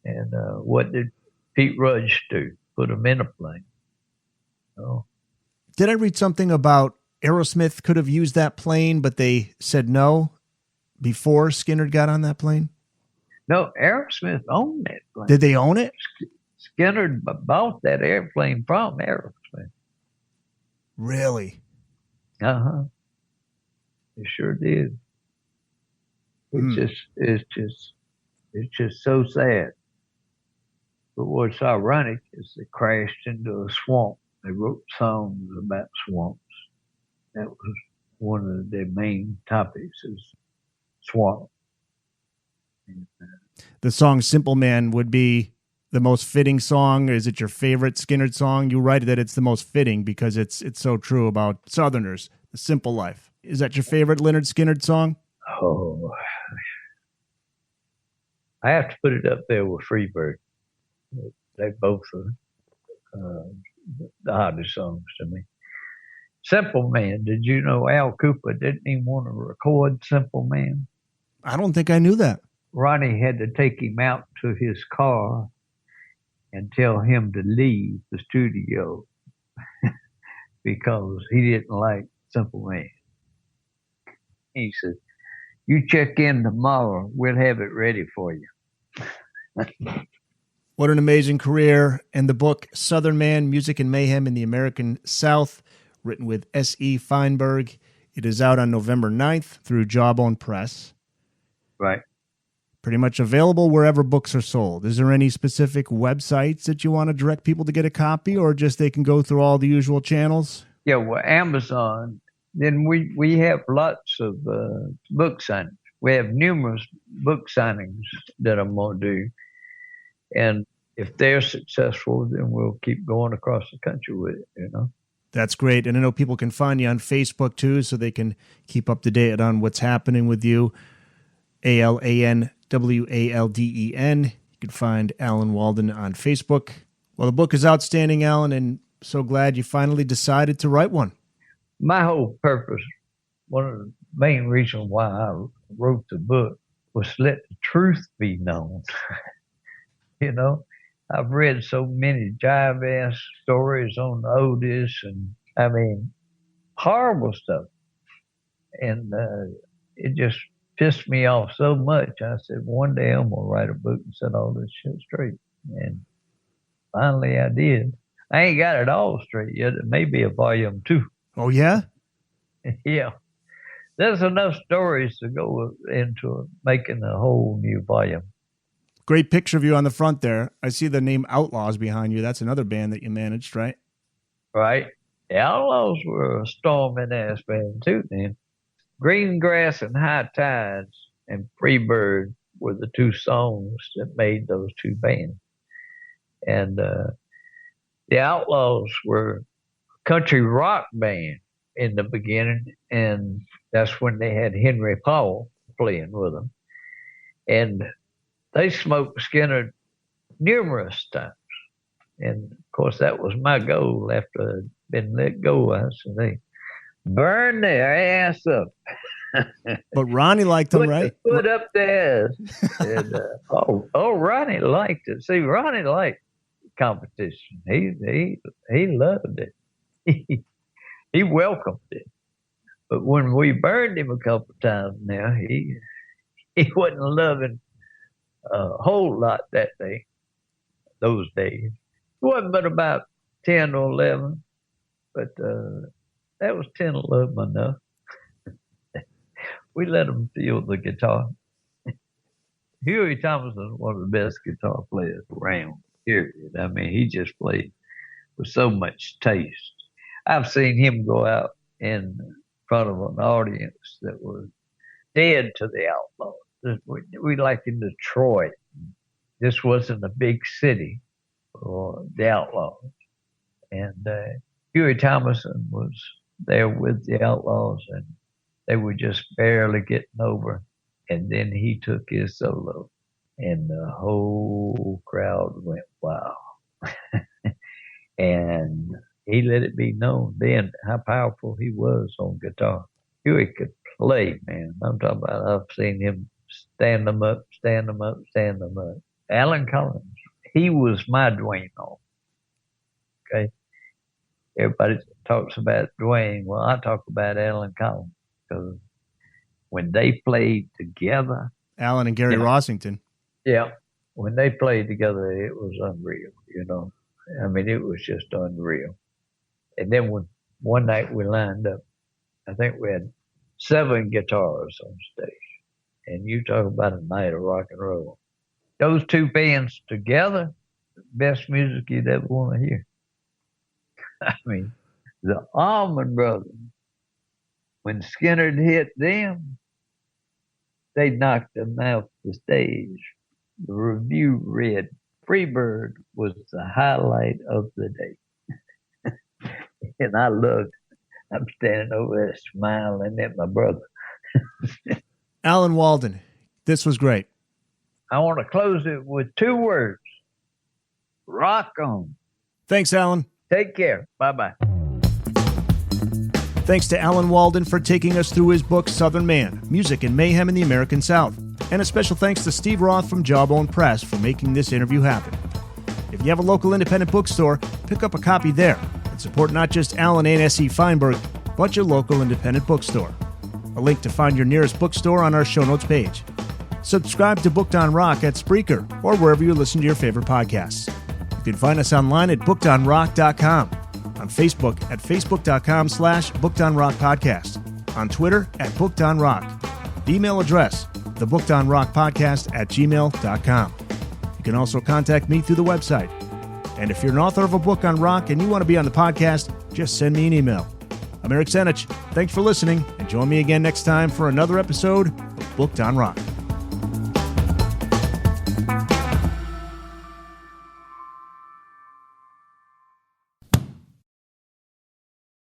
And what did Pete Rudge do? Put them in a plane. Did I read something about Aerosmith could have used that plane, but they said no before Skynyrd got on that plane? No, Aerosmith owned that plane. Did they own it? Skynyrd bought that airplane from Aerosmith. Really? Uh-huh. It sure did. It's just so sad. But what's ironic is they crashed into a swamp. They wrote songs about swamps. That was one of their main topics, is swamp. The song Simple Man would be the most fitting song. Is it your favorite Skynyrd song? You write that it's the most fitting because it's so true about Southerners, the simple life. Is that your favorite Lynyrd Skynyrd song? Oh, I have to put it up there with Freebird. They both are the hottest songs to me. Simple Man. Did you know Al Cooper didn't even want to record Simple Man? I don't think I knew that. Ronnie had to take him out to his car and tell him to leave the studio because he didn't like Simple Man. He said, you check in tomorrow, we'll have it ready for you. What an amazing career. And the book, Southern Man, Music and Mayhem in the American South, written with S.E. Feinberg. It is out on November 9th through Jawbone Press. Right. Pretty much available wherever books are sold. Is there any specific websites that you want to direct people to get a copy, or just they can go through all the usual channels? Yeah, well, Amazon. Then we have lots of book signings. We have numerous book signings that I'm going to do. And if they're successful, then we'll keep going across the country with it, That's great. And I know people can find you on Facebook, too, so they can keep up to date on what's happening with you. AlanWalden. You can find Alan Walden on Facebook. Well, the book is outstanding, Alan, and so glad you finally decided to write one. My whole purpose, one of the main reasons why I wrote the book, was to let the truth be known. I've read so many jive-ass stories on Otis and, horrible stuff. And it just pissed me off so much. I said, one day I'm going to write a book and set all this shit straight. And finally I did. I ain't got it all straight yet. It may be a volume 2. Oh, yeah? Yeah. There's enough stories to go into making a whole new volume. Great picture of you on the front there. I see the name Outlaws behind you. That's another band that you managed, right? Right. The Outlaws were a storming ass band too, man. Green Grass and High Tides and Freebird were the 2 songs that made those 2 bands. And the Outlaws were a country rock band. in the beginning, and that's when they had Henry Powell playing with them. And they smoked Skynyrd numerous times. And of course, that was my goal after I'd been let go. I said, they burn their ass up. But Ronnie liked them, right? Put up their ass. And, Ronnie liked it. See, Ronnie liked competition. He loved it. He welcomed it. But when we burned him a couple of times now, he wasn't loving a whole lot that day, those days. It wasn't but about 10 or 11, but that was 10 or 11 enough. We let him feel the guitar. Huey Thomas was one of the best guitar players around, period. I mean, he just played with so much taste. I've seen him go out in front of an audience that was dead to the Outlaws. We like in Detroit. This wasn't a big city for the Outlaws. And Huey Thomason was there with the Outlaws, and they were just barely getting over. And then he took his solo, and the whole crowd went, wow. And he let it be known then how powerful he was on guitar. Huey could play, man. I'm talking about, I've seen him stand them up, stand them up, stand them up. Alan Collins, he was my Dwayne Allman. Okay? Everybody talks about Dwayne. Well, I talk about Alan Collins because when they played together. Alan and Gary Rossington. Yeah. When they played together, it was unreal, you know. I mean, it was just unreal. And then when one night we lined up, I think we had 7 guitars on stage. And you talk about a night of rock and roll. Those two bands together, best music you'd ever want to hear. I mean, the Allman Brothers, when Skynyrd hit them, they knocked them off the stage. The review read, Freebird was the highlight of the day. And I looked, I'm standing over there smiling at my brother. Alan Walden, this was great. I want to close it with 2 words. Rock on. Thanks, Alan. Take care. Bye-bye. Thanks to Alan Walden for taking us through his book, Southern Man, Music and Mayhem in the American South. And a special thanks to Steve Roth from Jawbone Press for making this interview happen. If you have a local independent bookstore, pick up a copy there and support not just Alan and S.E. Feinberg, but your local independent bookstore. A link to find your nearest bookstore on our show notes page. Subscribe to Booked on Rock at Spreaker or wherever you listen to your favorite podcasts. You can find us online at bookedonrock.com, on Facebook at facebook.com/bookedonrockpodcast, on Twitter at bookedonrock, the email address, thebookedonrockpodcast@gmail.com. You can also contact me through the website. And if you're an author of a book on rock and you want to be on the podcast, just send me an email. I'm Eric Senich. Thanks for listening, and join me again next time for another episode of Booked on Rock.